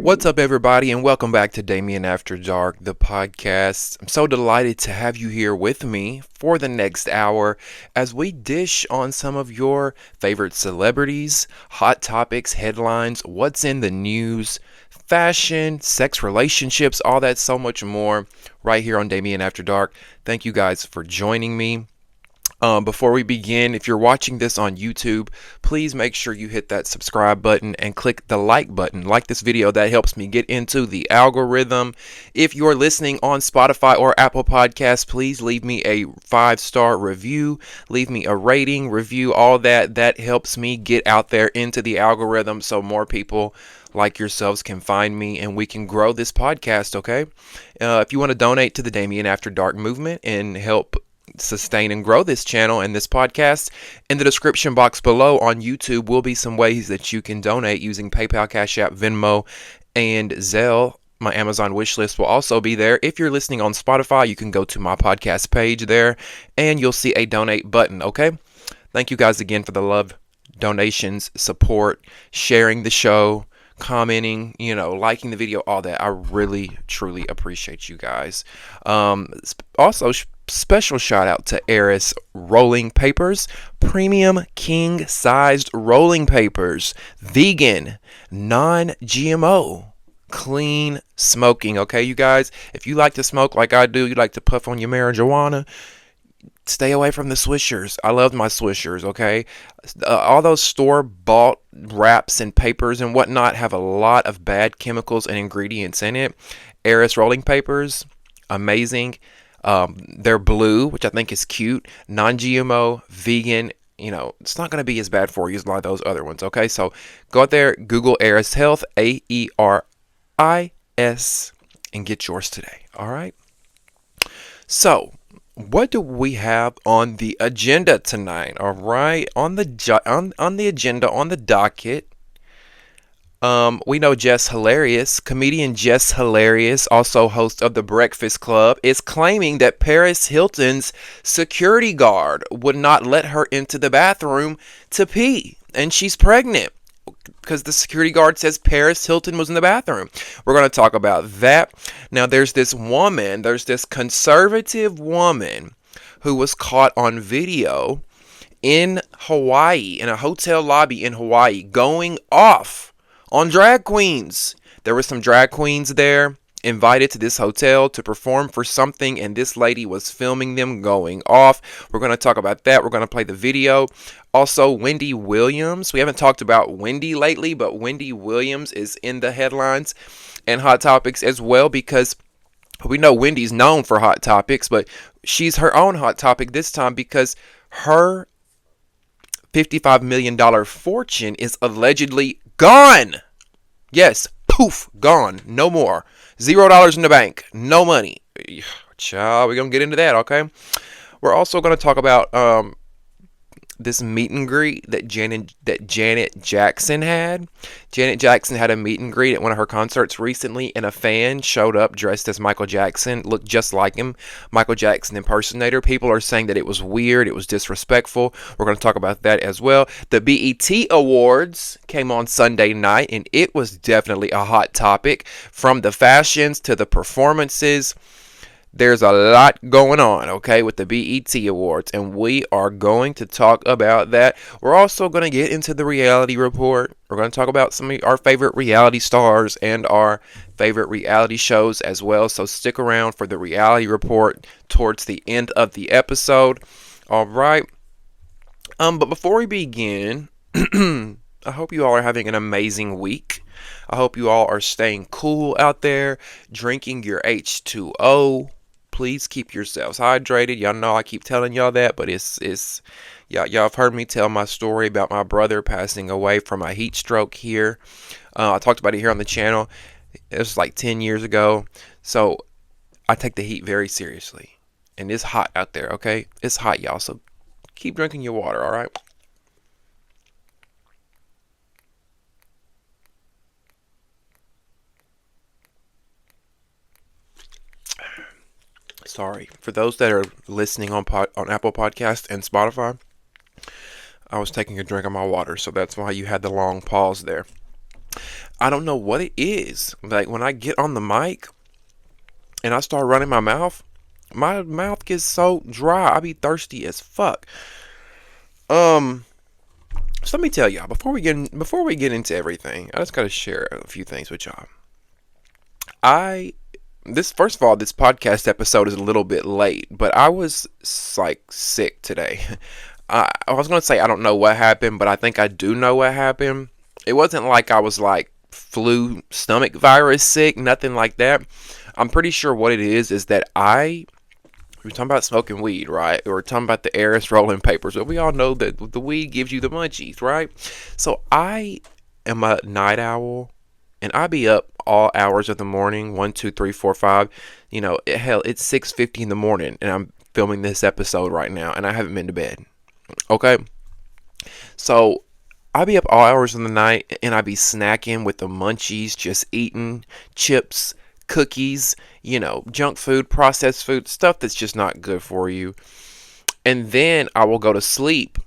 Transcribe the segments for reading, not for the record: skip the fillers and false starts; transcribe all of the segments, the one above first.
What's up, everybody, and welcome back to Damien After Dark, the podcast. I'm so delighted to have you here with me for the next hour as we dish on some of your favorite celebrities, hot topics, headlines, what's in the news, fashion, sex, relationships, all that, so much more right here on Damien After Dark. Thank you guys for joining me. Before we begin, if you're watching this on YouTube, please make sure you hit that subscribe button and click the like button. Like this video, that helps me get into the algorithm. If you're listening on Spotify or Apple Podcasts, please leave me a 5-star review. Leave me a rating, review, all that. That helps me get out there into the algorithm so more people like yourselves can find me and we can grow this podcast, okay? If you want to donate to the Damien After Dark movement and help sustain and grow this channel and this podcast, in the description box below on YouTube will be some ways that you can donate using PayPal, Cash App, Venmo, and Zelle. My Amazon wish list will also be there. If you're listening on Spotify, you can go to my podcast page there and you'll see a donate button, okay? Thank you guys again for the love, donations, support, sharing the show, commenting, liking the video, all that. I really, truly appreciate you guys. Also, special shout out to Heiress Rolling Papers, premium king sized rolling papers, vegan, non-GMO, clean smoking. Okay, you guys, if you like to smoke like I do, you like to puff on your marijuana, stay away from the Swishers. I love my Swishers, okay? All those store-bought wraps and papers and whatnot have a lot of bad chemicals and ingredients in it. Heiress Rolling Papers, amazing. They're blue, which I think is cute. Non-GMO, vegan. It's not going to be as bad for you as a lot of those other ones, okay? So go out there, Google Heiress Health, Airis, and get yours today, all right? So, what do we have on the agenda tonight? All right, on the agenda, on the docket, we know Jess Hilarious, comedian Jess Hilarious, also host of The Breakfast Club, is claiming that Paris Hilton's security guard would not let her into the bathroom to pee, and she's pregnant because the security guard says Paris Hilton was in the bathroom. We're going to talk about that. Now, there's this conservative woman who was caught on video in Hawaii, in a hotel lobby in Hawaii, going off on drag queens. There were some drag queens there invited to this hotel to perform for something, and this lady was filming them going off. We're going to talk about that. We're going to play the video. Also, Wendy Williams. We haven't talked about Wendy lately, but Wendy Williams is in the headlines and hot topics as well, because we know Wendy's known for hot topics, but she's her own hot topic this time because her $55 million fortune is allegedly gone. Yes, poof, gone. No more. $0 in the bank. No money. Child, we're going to get into that, okay? We're also going to talk about this meet and greet that Janet Jackson had. Janet Jackson had a meet and greet at one of her concerts recently, and a fan showed up dressed as Michael Jackson, looked just like him, Michael Jackson impersonator. People are saying that it was weird, it was disrespectful. We're going to talk about that as well. The BET Awards came on Sunday night, and it was definitely a hot topic, from the fashions to the performances. There's a lot going on, okay, with the BET Awards, and we are going to talk about that. We're also going to get into the reality report. We're going to talk about some of our favorite reality stars and our favorite reality shows as well, so stick around for the reality report towards the end of the episode. All right. But before we begin, I hope you all are having an amazing week. I hope you all are staying cool out there, drinking your H2O. please keep yourselves hydrated. Y'all know I keep telling y'all that, but it's y'all have heard me tell my story about my brother passing away from a heat stroke here. I talked about it here on the channel. It was like 10 years ago. So I take the heat very seriously. And it's hot out there, okay? It's hot, y'all. So keep drinking your water, all right? Sorry. For those that are listening on Apple Podcast and Spotify, I was taking a drink of my water, so that's why you had the long pause there. I don't know what it is. Like when I get on the mic and I start running my mouth gets so dry. I be thirsty as fuck. So let me tell y'all before we get into everything, I just gotta share a few things with y'all. First of all, this podcast episode is a little bit late, but I was like sick today. I was gonna say I don't know what happened, but I think I do know what happened. It wasn't like I was like flu stomach virus sick, nothing like that. I'm pretty sure what it is that we're talking about smoking weed, right? We're talking about the Eris rolling papers, but we all know that the weed gives you the munchies, right? So I am a night owl, and I be up all hours of the morning, 1, 2, 3, 4, 5. Hell, it's 6:50 in the morning, and I'm filming this episode right now, and I haven't been to bed. Okay, so I be up all hours of the night, and I be snacking with the munchies, just eating chips, cookies, junk food, processed food, stuff that's just not good for you. And then I will go to sleep,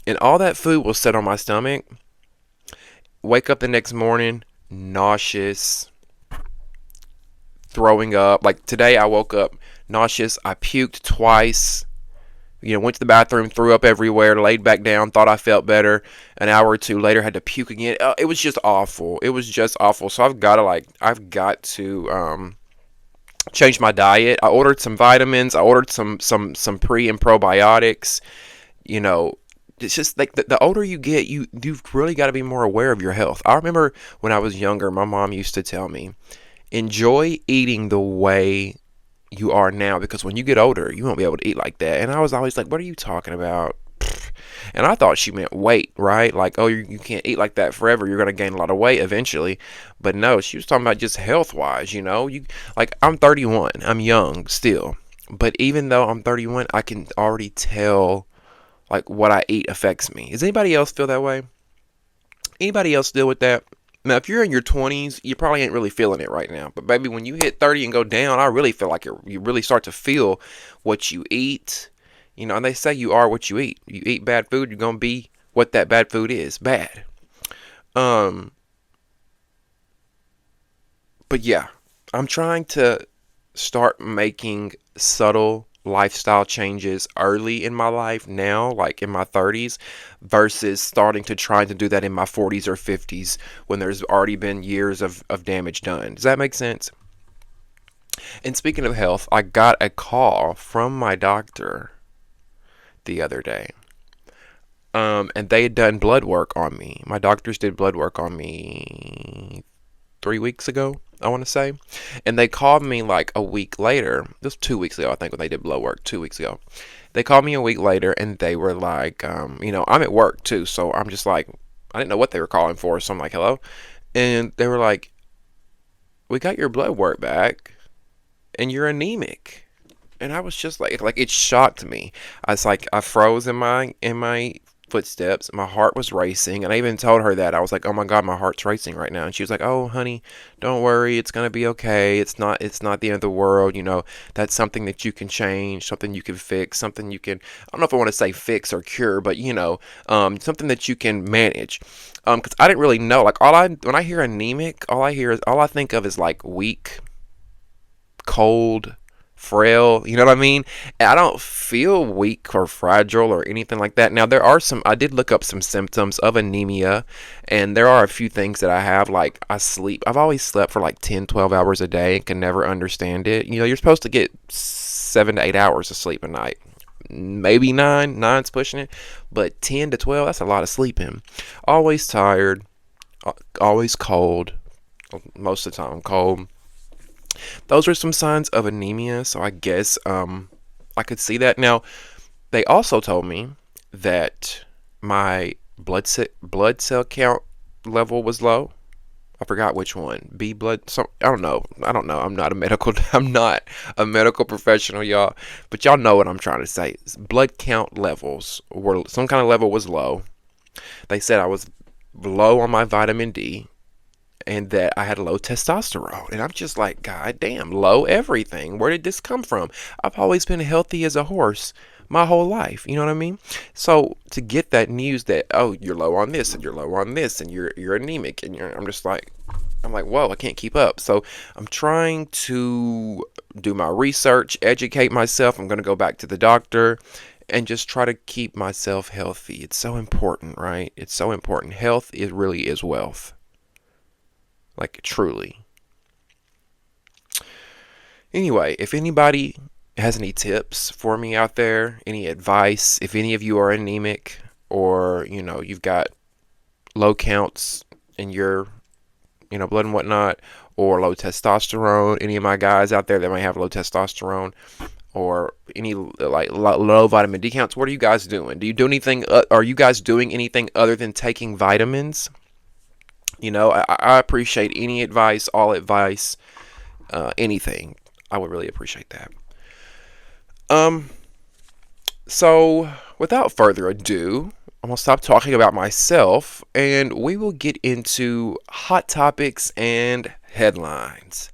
and all that food will sit on my stomach. Wake up the next morning, nauseous, throwing up. Like today, I woke up nauseous. I puked twice. Went to the bathroom, threw up everywhere, laid back down, thought I felt better. An hour or two later, had to puke again. It was just awful. It was just awful. So I've got to change my diet. I ordered some vitamins. I ordered some pre and probiotics. It's just like the older you get, you've really got to be more aware of your health. I remember when I was younger, my mom used to tell me, enjoy eating the way you are now, because when you get older, you won't be able to eat like that. And I was always like, what are you talking about? And I thought she meant weight, right? Like, oh, you can't eat like that forever. You're going to gain a lot of weight eventually. But no, she was talking about just health-wise, I'm 31. I'm young still. But even though I'm 31, I can already tell, like, what I eat affects me. Does anybody else feel that way? Anybody else deal with that? Now, if you're in your 20s, you probably ain't really feeling it right now. But baby, when you hit 30 and go down, I really feel like you really start to feel what you eat. And they say you are what you eat. You eat bad food, you're going to be what that bad food is. Bad. But yeah, I'm trying to start making subtle lifestyle changes early in my life now, like in my 30s, versus starting to try to do that in my 40s or 50s when there's already been years of damage done. Does that make sense? And speaking of health, I got a call from my doctor the other day. And they had done blood work on me. My doctors did blood work on me 3 weeks ago, I want to say. And they called me like a week later. This was 2 weeks ago, I think, when they did blood work 2 weeks ago. They called me a week later, and they were like, I'm at work too, so I'm just like, I didn't know what they were calling for, so I'm like, hello? And they were like, we got your blood work back, and you're anemic. And I was just like it shocked me. I was like, I froze in my footsteps. My heart was racing, and I even told her that. I was like, oh my god, my heart's racing right now. And she was like, oh honey, don't worry, it's gonna be okay. It's not the end of the world. That's something that you can change, something you can fix, something you can, I don't know if I want to say fix or cure, but something that you can manage. Because I didn't really know, like, when I hear anemic, all I think of is like weak, cold, frail, you know what I mean? And I don't feel weak or fragile or anything like that. Now, I did look up some symptoms of anemia, and there are a few things that I have, like I sleep. I've always slept for like 10, 12 hours a day and can never understand it. You're supposed to get 7 to 8 hours of sleep a night. Maybe 9, 9's pushing it, but 10 to 12, that's a lot of sleeping. Always tired, always cold, most of the time cold. Those were some signs of anemia, so I guess I could see that. Now, they also told me that my blood cell count level was low. I forgot which one. B blood. So I don't know. I'm not a medical. I'm not a medical professional, y'all. But y'all know what I'm trying to say. Blood count levels were, some kind of level was low. They said I was low on my vitamin D, and that I had low testosterone. And I'm just like, God damn, low everything. Where did this come from? I've always been healthy as a horse my whole life. You know what I mean? So to get that news that, oh, you're low on this and you're low on this and you're anemic and I'm like, whoa, I can't keep up. So I'm trying to do my research, educate myself. I'm going to go back to the doctor and just try to keep myself healthy. It's so important, right? It's so important. Health, it really is wealth. Like, truly. Anyway, if anybody has any tips for me out there, any advice, if any of you are anemic or, you've got low counts in your, blood and whatnot, or low testosterone, any of my guys out there that might have low testosterone or any like low vitamin D counts, what are you guys doing? Do you do anything? Are you guys doing anything other than taking vitamins? I appreciate any advice, all advice, anything. I would really appreciate that. So without further ado, I'm going to stop talking about myself and we will get into hot topics and headlines.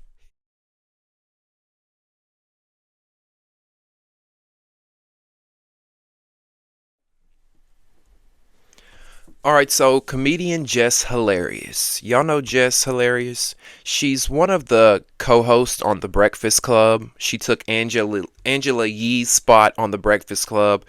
All right, so comedian Jess Hilarious. Y'all know Jess Hilarious? She's one of the co-hosts on The Breakfast Club. She took Angela Yee's spot on The Breakfast Club.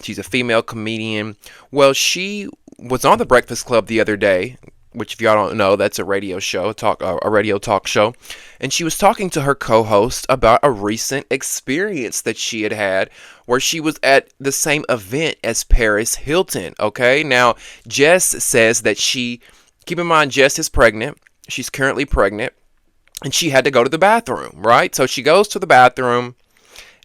She's a female comedian. Well, she was on The Breakfast Club the other day, which if y'all don't know, that's a radio show, a radio talk show. And she was talking to her co-host about a recent experience that she had where she was at the same event as Paris Hilton. Okay, now Jess says that keep in mind, Jess is pregnant. She's currently pregnant and she had to go to the bathroom, right? So she goes to the bathroom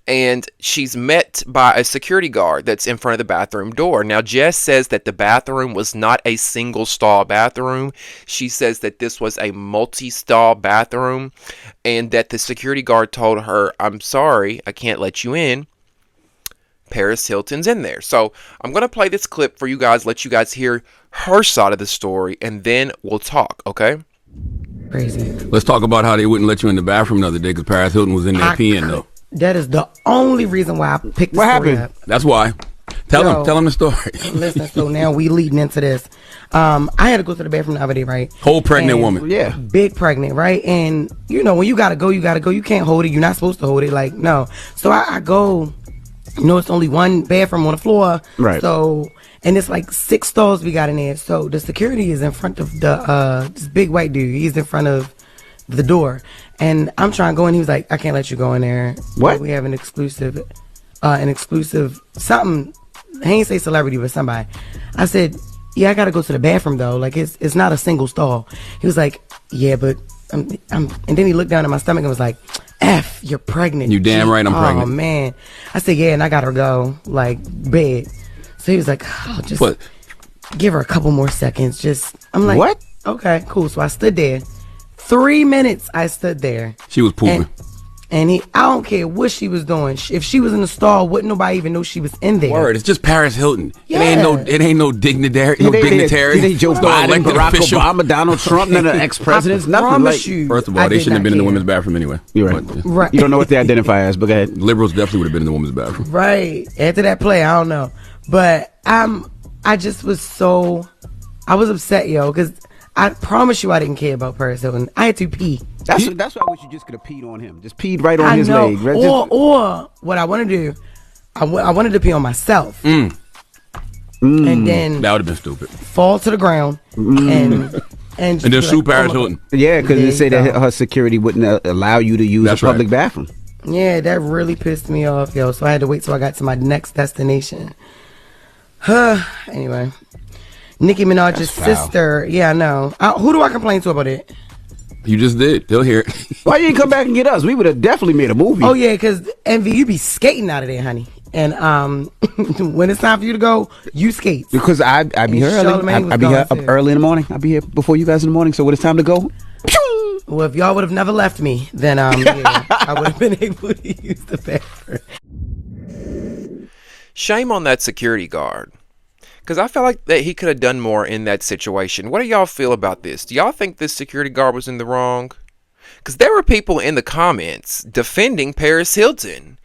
and she's met by a security guard that's in front of the bathroom door. Now, Jess says that the bathroom was not a single stall bathroom. She says that this was a multi-stall bathroom and that the security guard told her, I'm sorry, I can't let you in. Paris Hilton's in there. So I'm going to play this clip for you guys, let you guys hear her side of the story, and then we'll talk, okay? Crazy. Let's talk about how they wouldn't let you in the bathroom the other day because Paris Hilton was in there peeing, though. That is the only reason why I picked the story up. That's why. Tell him the story. Listen, so now we leading into this. I had to go to the bathroom the other day, right? Whole pregnant woman. Yeah. Big pregnant, right? And, when you gotta go, you gotta go. You can't hold it. You're not supposed to hold it. Like, no. So I go, it's only one bathroom on the floor. Right. So, and it's like 6 stalls we got in there. So the security is in front of this big white dude. He's in front of the door. And I'm trying to go in. He was like, I can't let you go in there. What? We have an exclusive something. He ain't say celebrity, but somebody. I said, yeah, I gotta go to the bathroom though. Like it's not a single stall. He was like, yeah, but and then he looked down at my stomach and was like, F, you're pregnant. You damn right I'm pregnant. Oh man. I said, yeah, and I gotta go, like, bed. So he was like, oh, just give her a couple more seconds. I'm like, what? Okay, cool. So I stood there. 3 minutes I stood there. She was pooping. And I don't care what she was doing. If she was in the stall, wouldn't nobody even know she was in there. Word, it's just Paris Hilton. Yeah. It ain't no dignitary. It ain't Joe Biden, Barack official. Obama, Donald Trump, none of the ex-presidents, nothing like. You, first of all, they shouldn't have been in the women's bathroom anyway. You're right. Right. You don't know what they identify as, but go ahead. Liberals definitely would have been in the women's bathroom. Right. After that play, I don't know. But I just was I was upset, yo, because I promise you I didn't care about Paris Hilton. I had to pee. That's why I wish you just could have peed on him. Just peed right on his leg. Right? Or what I want to do, I wanted to pee on myself. And then that would have been stupid. Fall to the ground and then sue Paris Hilton. Yeah, because they say that her security wouldn't allow you to use a public bathroom. Yeah, that really pissed me off, yo. So I had to wait till I got to my next destination. Anyway, Nicki Minaj's sister. Yeah, I know. Who do I complain to about it? You just did. They'll hear it. Why you didn't come back and get us? We would have definitely made a movie. Oh yeah, because Envy, you be skating out of there, honey. And when it's time for you to go, you skate. Because I be And here early. Charlamagne was I be here gone, up too. early in the morning. I be here before you guys in the morning. So when it's time to go, pew! Well, if y'all would have never left me, then yeah, I would have been able to use the bathroom. Shame on that security guard. Because I feel like that he could have done more in that situation. What do y'all feel about this? Do y'all think this security guard was in the wrong? Because there were people in the comments defending Paris Hilton.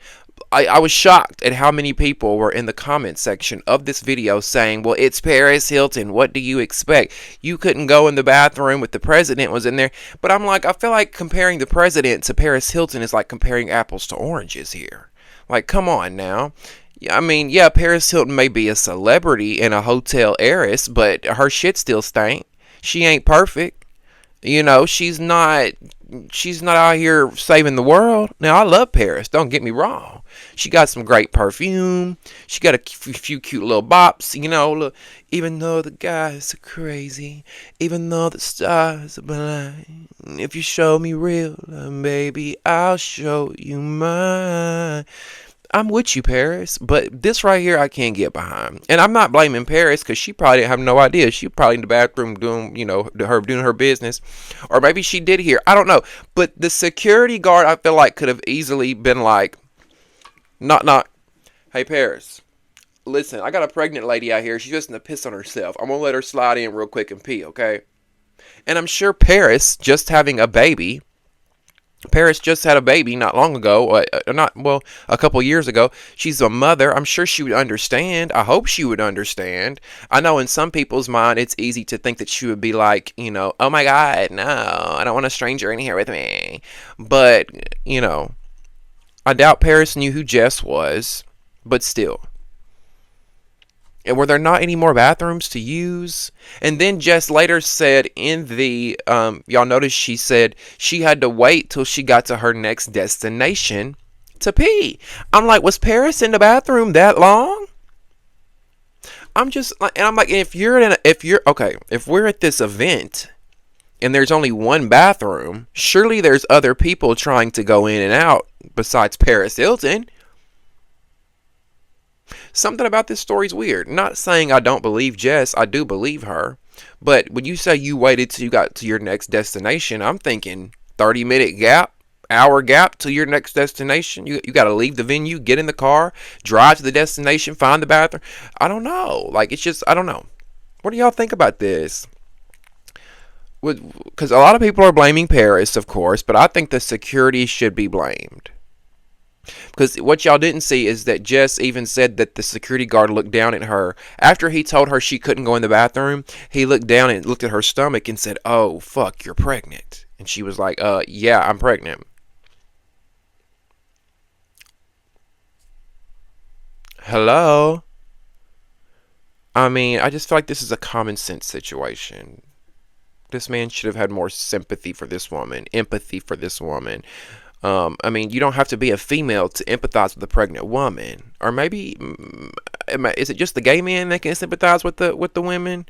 I was shocked at how many people were in the comment section of this video saying, well, it's Paris Hilton. What do you expect? You couldn't go in the bathroom with the president was in there. But I'm like, I feel like comparing the president to Paris Hilton is like comparing apples to oranges here. Like, come on now. I mean, yeah, Paris Hilton may be a celebrity and a hotel heiress, but her shit still stank. She ain't perfect. You know, she's not out here saving the world. Now, I love Paris. Don't get me wrong. She got some great perfume. She got a few cute little bops. You know, look, even though the guys are crazy, even though the stars are blind, if you show me real love, baby, I'll show you mine. I'm with you, Paris, but this right here I can't get behind. And I'm not blaming Paris because she probably didn't have no idea. She probably in the bathroom doing, doing her business. Or maybe she did hear. I don't know. But the security guard, I feel like, could have easily been like, knock. Hey, Paris, listen, I got a pregnant lady out here. She's just going to piss on herself. I'm going to let her slide in real quick and pee, okay? And I'm sure Paris, just having a baby, Paris just had a baby not long ago, a couple years ago. She's a mother. I'm sure she would understand. I hope she would understand. I know in some people's mind, it's easy to think that she would be like, oh my God, no, I don't want a stranger in here with me. But, I doubt Paris knew who Jess was, but still. And were there not any more bathrooms to use? And then Jess later said in the, y'all notice she said she had to wait till she got to her next destination to pee. I'm like, was Paris in the bathroom that long? I'm like, if we're at this event and there's only one bathroom, surely there's other people trying to go in and out besides Paris Hilton. Something about this story's weird. Not saying I don't believe Jess. I do believe her. But when you say you waited till you got to your next destination, I'm thinking 30-minute gap, hour gap to your next destination. You got to leave the venue, get in the car, drive to the destination, find the bathroom. I don't know. Like, it's just, I don't know. What do y'all think about this? Because a lot of people are blaming Paris, of course, but I think the security should be blamed. Because what y'all didn't see is that Jess even said that the security guard looked down at her. After he told her she couldn't go in the bathroom, he looked down and looked at her stomach and said, "Oh, fuck, you're pregnant." And she was like, yeah, I'm pregnant. Hello? I mean, I just feel like this is a common sense situation. This man should have had more sympathy for this woman, empathy for this woman. I mean, you don't have to be a female to empathize with a pregnant woman. Or maybe, is it just the gay men that can sympathize with the women?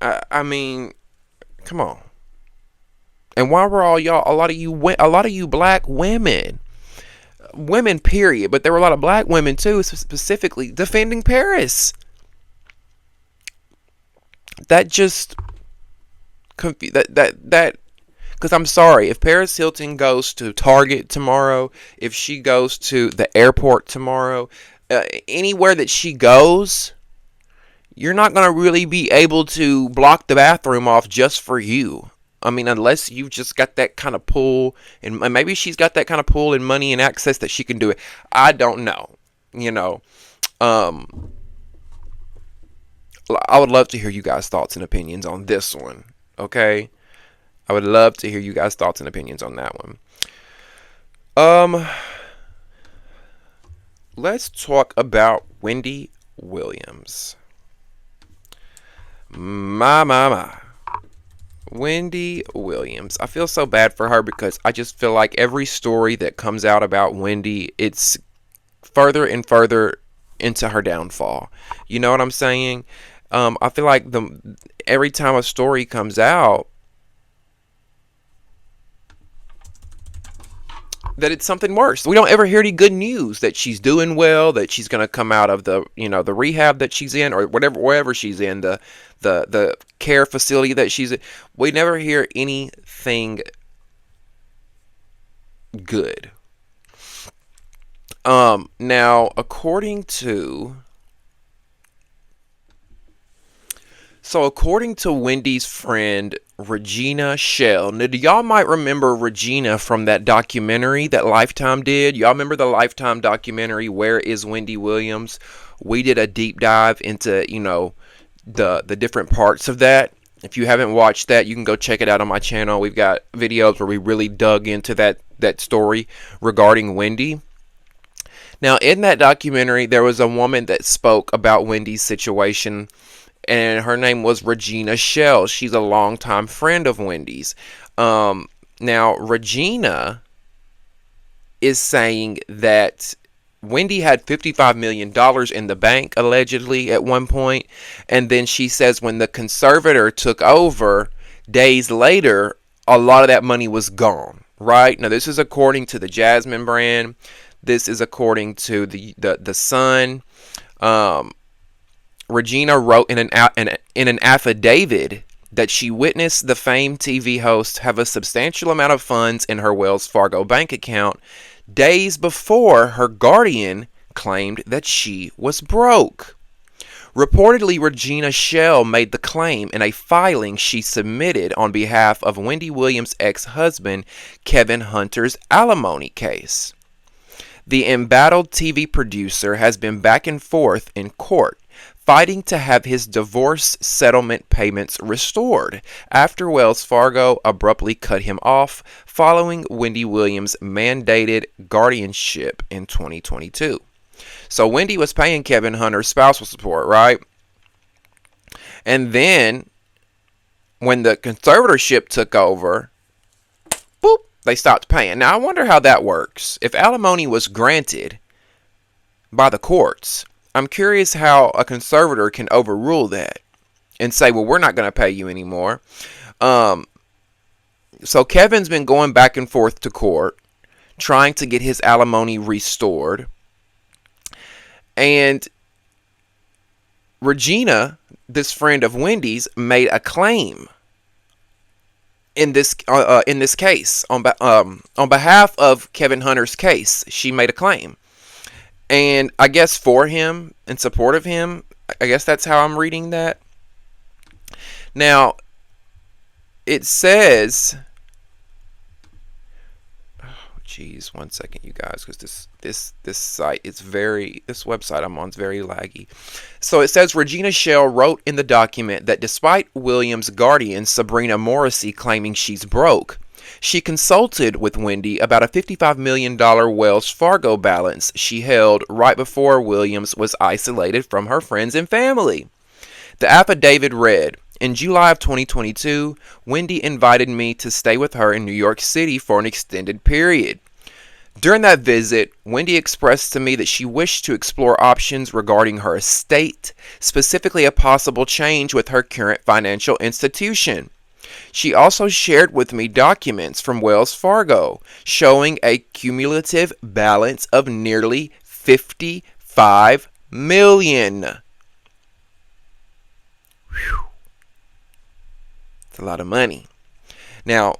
I mean, come on. And why were all y'all, a lot of you black women, period, but there were a lot of black women too, specifically defending Paris. That just because I'm sorry, if Paris Hilton goes to Target tomorrow, if she goes to the airport tomorrow, anywhere that she goes, you're not going to really be able to block the bathroom off just for you. I mean, unless you've just got that kind of pull, and maybe she's got that kind of pull and money and access that she can do it. I don't know. I would love to hear you guys' thoughts and opinions on this one, okay? I would love to hear you guys' thoughts and opinions on that one. Let's talk about Wendy Williams. My. Wendy Williams. I feel so bad for her because I just feel like every story that comes out about Wendy, it's further and further into her downfall. You know what I'm saying? I feel like every time a story comes out, that it's something worse. We don't ever hear any good news that she's doing well, that she's going to come out of the, the rehab that she's in, or wherever she's in, the care facility that she's in. We never hear anything good. Now, according to Wendy's friend Regina Shell. Now, y'all might remember Regina from that documentary that Lifetime did. Y'all remember the Lifetime documentary, Where is Wendy Williams? We did a deep dive into, the different parts of that. If you haven't watched that, you can go check it out on my channel. We've got videos where we really dug into that story regarding Wendy. Now, in that documentary, there was a woman that spoke about Wendy's situation, and her name was Regina Shell. She's a longtime friend of Wendy's. Now, Regina is saying that Wendy had $55 million in the bank, allegedly, at one point. And then she says when the conservator took over, days later, a lot of that money was gone, right? Now, this is according to the Jasmine brand. This is according to the Sun. Regina wrote in an affidavit that she witnessed the famed TV host have a substantial amount of funds in her Wells Fargo bank account days before her guardian claimed that she was broke. Reportedly, Regina Shell made the claim in a filing she submitted on behalf of Wendy Williams' ex-husband, Kevin Hunter's alimony case. The embattled TV producer has been back and forth in court, fighting to have his divorce settlement payments restored after Wells Fargo abruptly cut him off following Wendy Williams' mandated guardianship in 2022. So Wendy was paying Kevin Hunter spousal support, right? And then when the conservatorship took over, boop, they stopped paying. Now I wonder how that works. If alimony was granted by the courts, I'm curious how a conservator can overrule that and say, well, we're not going to pay you anymore. So Kevin's been going back and forth to court, trying to get his alimony restored. And Regina, this friend of Wendy's, made a claim in this case on behalf of Kevin Hunter's case. She made a claim. And I guess for him, in support of him, I guess that's how I'm reading that. Now, it says, geez, 1 second, you guys, because this site is this website I'm on is very laggy. So it says Regina Shell wrote in the document that despite Williams' guardian, Sabrina Morrissey, claiming she's broke, she consulted with Wendy about a $55 million Wells Fargo balance she held right before Williams was isolated from her friends and family. The affidavit read, in July of 2022, Wendy invited me to stay with her in New York City for an extended period. During that visit, Wendy expressed to me that she wished to explore options regarding her estate, specifically a possible change with her current financial institution. She also shared with me documents from Wells Fargo showing a cumulative balance of nearly $55 million. Whew. It's a lot of money. Now,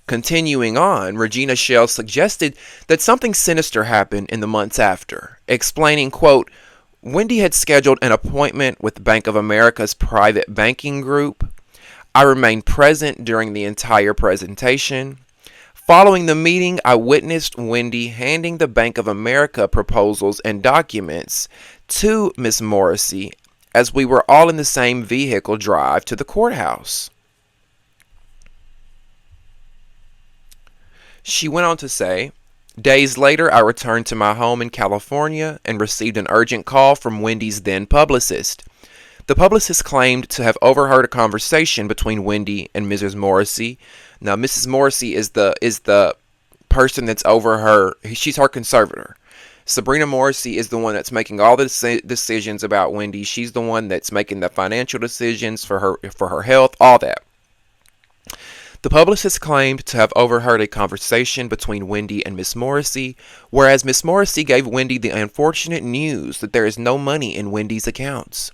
continuing on, Regina Shell suggested that something sinister happened in the months after, explaining, quote, Wendy had scheduled an appointment with Bank of America's private banking group. I remained present during the entire presentation. Following the meeting, I witnessed Wendy handing the Bank of America proposals and documents to Miss Morrissey as we were all in the same vehicle drive to the courthouse. She went on to say, days later, I returned to my home in California and received an urgent call from Wendy's then publicist. The publicist claimed to have overheard a conversation between Wendy and Mrs. Morrissey. Now, Mrs. Morrissey is the person that's over her. She's her conservator. Sabrina Morrissey is the one that's making all the decisions about Wendy. She's the one that's making the financial decisions for her health, all that. The publicist claimed to have overheard a conversation between Wendy and Miss Morrissey, whereas Miss Morrissey gave Wendy the unfortunate news that there is no money in Wendy's accounts.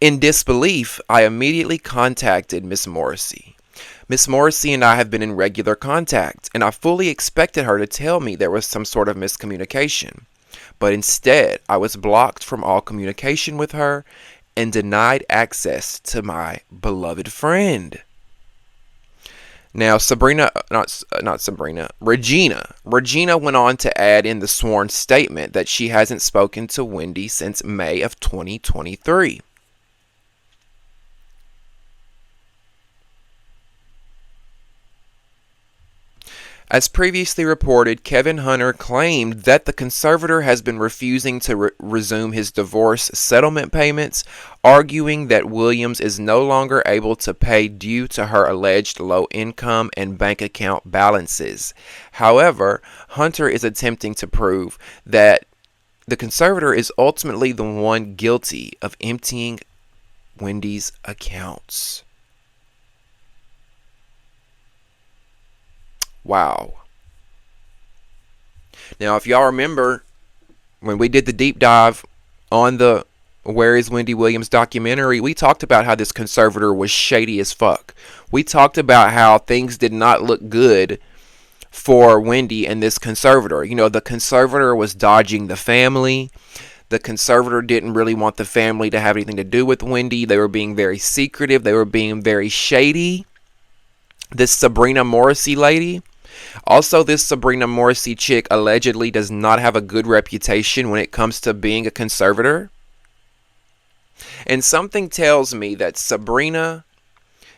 In disbelief, I immediately contacted Miss Morrissey. Miss Morrissey and I have been in regular contact, and I fully expected her to tell me there was some sort of miscommunication. But instead, I was blocked from all communication with her and denied access to my beloved friend. Now, Regina went on to add in the sworn statement that she hasn't spoken to Wendy since May of 2023. As previously reported, Kevin Hunter claimed that the conservator has been refusing to resume his divorce settlement payments, arguing that Williams is no longer able to pay due to her alleged low income and bank account balances. However, Hunter is attempting to prove that the conservator is ultimately the one guilty of emptying Wendy's accounts. Wow. Now, if y'all remember, when we did the deep dive on the Where is Wendy Williams documentary, we talked about how this conservator was shady as fuck. We talked about how things did not look good for Wendy and this conservator. You know, the conservator was dodging the family. The conservator didn't really want the family to have anything to do with Wendy. They were being very secretive. They were being very shady. This Sabrina Morrissey lady. Also, this Sabrina Morrissey chick allegedly does not have a good reputation when it comes to being a conservator. And something tells me that Sabrina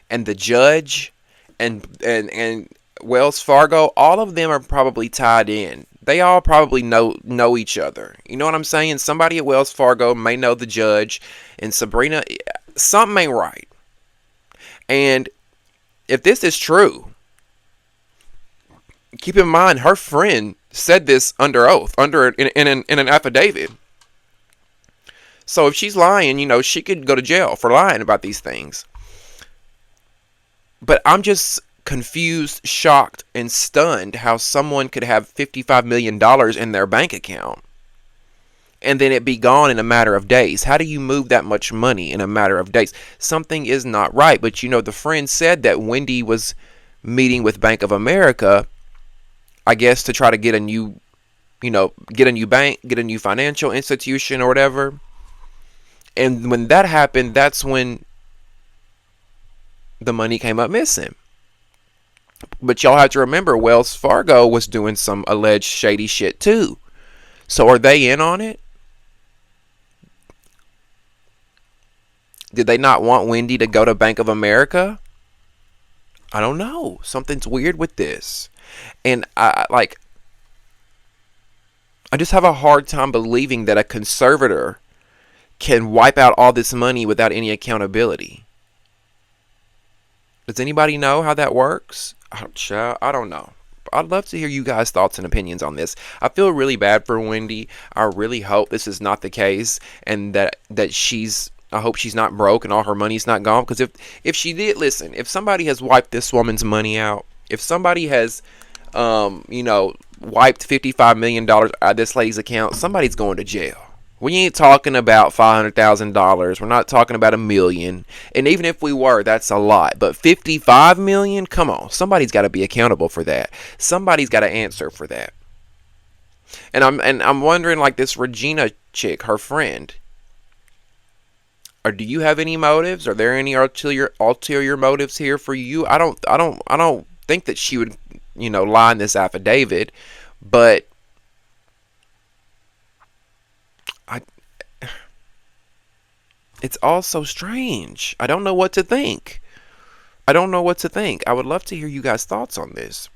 and the judge and Wells Fargo, all of them are probably tied in. They all probably know each other. You know what I'm saying? Somebody at Wells Fargo may know the judge, and Sabrina, something ain't right. And if this is true, keep in mind her friend said this under oath, in an affidavit. So if she's lying, you know, she could go to jail for lying about these things. But I'm just confused, shocked, and stunned how someone could have $55 million in their bank account and then it be gone in a matter of days. How do you move that much money in a matter of days? Something is not right. But, you know, the friend said that Wendy was meeting with Bank of America, I guess, to try to get a new, get a new bank, get a new financial institution or whatever. And when that happened, that's when the money came up missing. But y'all have to remember, Wells Fargo was doing some alleged shady shit too. So are they in on it? Did they not want Wendy to go to Bank of America? I don't know. Something's weird with this. And I just have a hard time believing that a conservator can wipe out all this money without any accountability. Does anybody know how that works? I don't know. I'd love to hear you guys' thoughts and opinions on this. I feel really bad for Wendy. I really hope this is not the case, and that I hope she's not broke and all her money's not gone. Because if she did, listen, if somebody has wiped this woman's money out, if somebody has, wiped $55 million out of this lady's account, somebody's going to jail. We ain't talking about $500,000. We're not talking about $1 million. And even if we were, that's a lot. But $55 million? Come on. Somebody's got to be accountable for that. Somebody's got to answer for that. And I'm wondering, like, this Regina chick, her friend, or do you have any motives? Are there any ulterior motives here for you? I don't think that she would, lie in this affidavit, but it's all so strange. I don't know what to think. I would love to hear you guys' thoughts on this.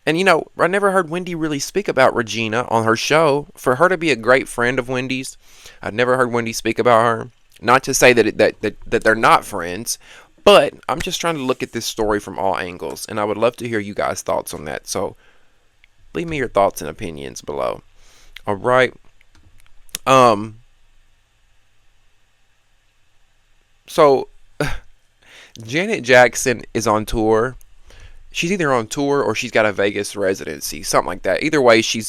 And, I never heard Wendy really speak about Regina on her show. For her to be a great friend of Wendy's, I've never heard Wendy speak about her. Not to say that they're not friends, but I'm just trying to look at this story from all angles. And I would love to hear you guys' thoughts on that. So leave me your thoughts and opinions below. All right. So Janet Jackson is on tour She's either on tour or she's got a Vegas residency, something like that. Either way, she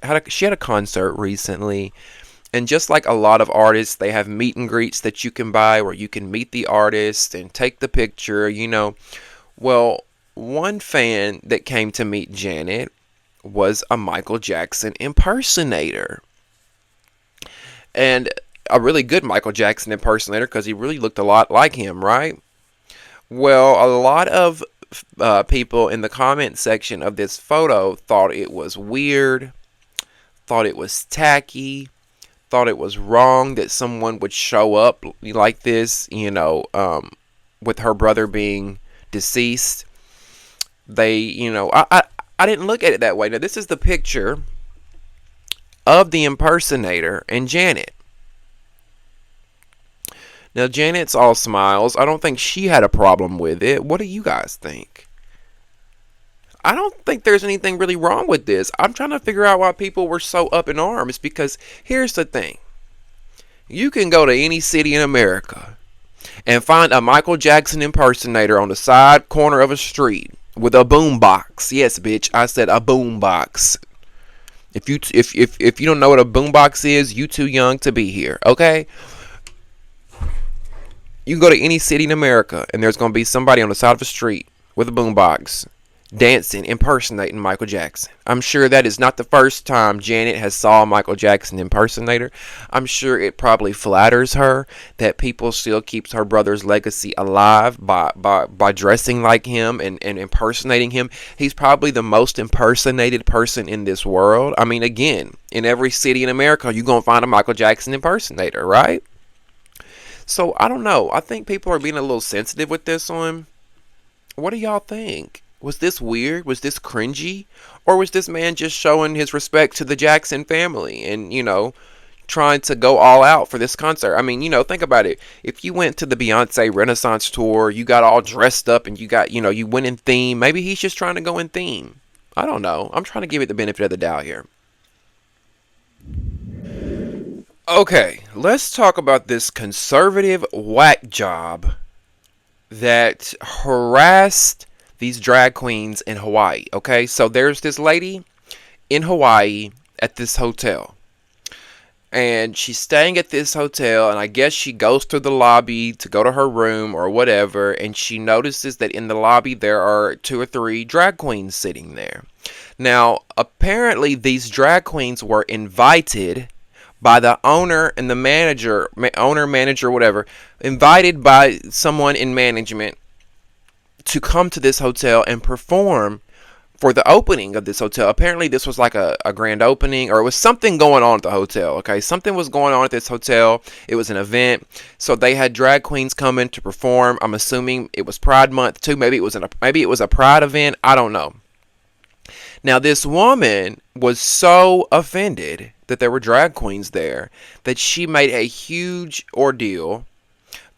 had a concert recently, and just like a lot of artists, they have meet and greets that you can buy where you can meet the artist and take the picture, you know. Well, one fan that came to meet Janet was a Michael Jackson impersonator, and a really good Michael Jackson impersonator because he really looked a lot like him, right? Well, a lot of people in the comment section of this photo thought it was weird, thought it was tacky, thought it was wrong that someone would show up like this, you know, with her brother being deceased. They, you know, I didn't look at it that way. Now, this is the picture of the impersonator and Janet. Now, Janet's all smiles. I don't think she had a problem with it. What do you guys think? I don't think there's anything really wrong with this. I'm trying to figure out why people were so up in arms, because here's the thing. You can go to any city in America and find a Michael Jackson impersonator on the side corner of a street with a boombox. Yes, bitch, I said a boombox. If you don't know what a boombox is, you too young to be here, okay? You can go to any city in America and there's going to be somebody on the side of a street with a boombox dancing, impersonating Michael Jackson. I'm sure that is not the first time Janet has saw a Michael Jackson impersonator. I'm sure it probably flatters her that people still keeps her brother's legacy alive by dressing like him and impersonating him. He's probably the most impersonated person in this world. I mean, again, in every city in America, you're going to find a Michael Jackson impersonator, right? So, I don't know. I think people are being a little sensitive with this one. What do y'all think? Was this weird? Was this cringy? Or was this man just showing his respect to the Jackson family and, you know, trying to go all out for this concert? I mean, you know, think about it. If you went to the Beyonce Renaissance tour, you got all dressed up and you got, you know, you went in theme. Maybe he's just trying to go in theme. I don't know. I'm trying to give it the benefit of the doubt here. Okay, let's talk about this conservative whack job that harassed these drag queens in Hawaii. Okay, so there's this lady in Hawaii at this hotel, and she's staying at this hotel, and I guess she goes through the lobby to go to her room or whatever, and she notices that in the lobby there are 2 or 3 drag queens sitting there. Now, apparently these drag queens were invited by the owner and the manager, whatever, invited by someone in management to come to this hotel and perform for the opening of this hotel. Apparently this was like a grand opening, or it was something going on at the hotel, okay? Something was going on at this hotel. It was an event. So they had drag queens coming to perform. I'm assuming it was Pride Month too. Maybe it was a Pride event. I don't know. Now, this woman was so offended that there were drag queens there that she made a huge ordeal,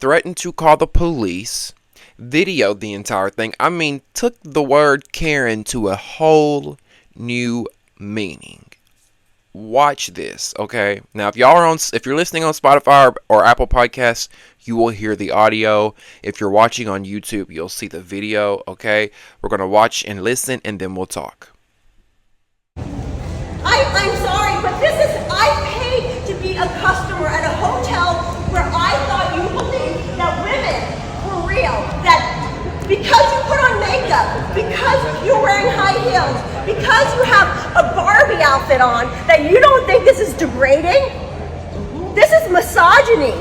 threatened to call the police, videoed the entire thing. I mean, took the word Karen to a whole new meaning. Watch this, okay? Now, if you're listening on Spotify or Apple Podcasts, you will hear the audio. If you're watching on YouTube, you'll see the video, okay? We're going to watch and listen, and then we'll talk. I'm sorry, but I paid to be a customer at a hotel where I thought you believed that women were real. That because you put on makeup, because you're wearing high heels, because you have a Barbie outfit on, that you don't think this is degrading? This is misogyny.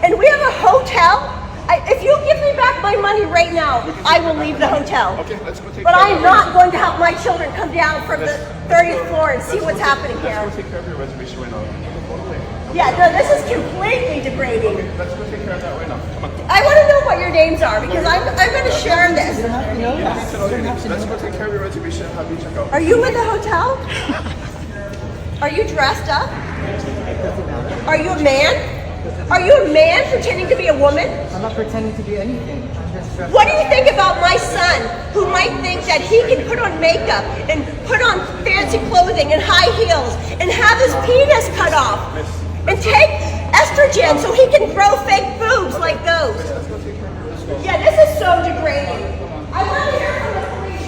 And we have a hotel. If you give me back my money right now, I will leave the hotel. Okay, let's go take But I'm not going to have my children come down from the 30th floor and see what's happening here. Let's go take care of your reservation right now. Yeah, no, this is completely degrading. Okay, let's go take care of that right now. Come on. I want to know what your names are because I'm going to share this. Let's go take care of your reservation and have you check out. Are you in the hotel? Are you dressed up? Are you a man? Are you a man pretending to be a woman? I'm not pretending to be anything. I'm just dressed What do you think about my son who might think that he can put on makeup and put on fancy clothing and high heels and have his penis cut off and take estrogen so he can grow fake boobs like those? Yeah, this is so degrading. I want to hear from the police.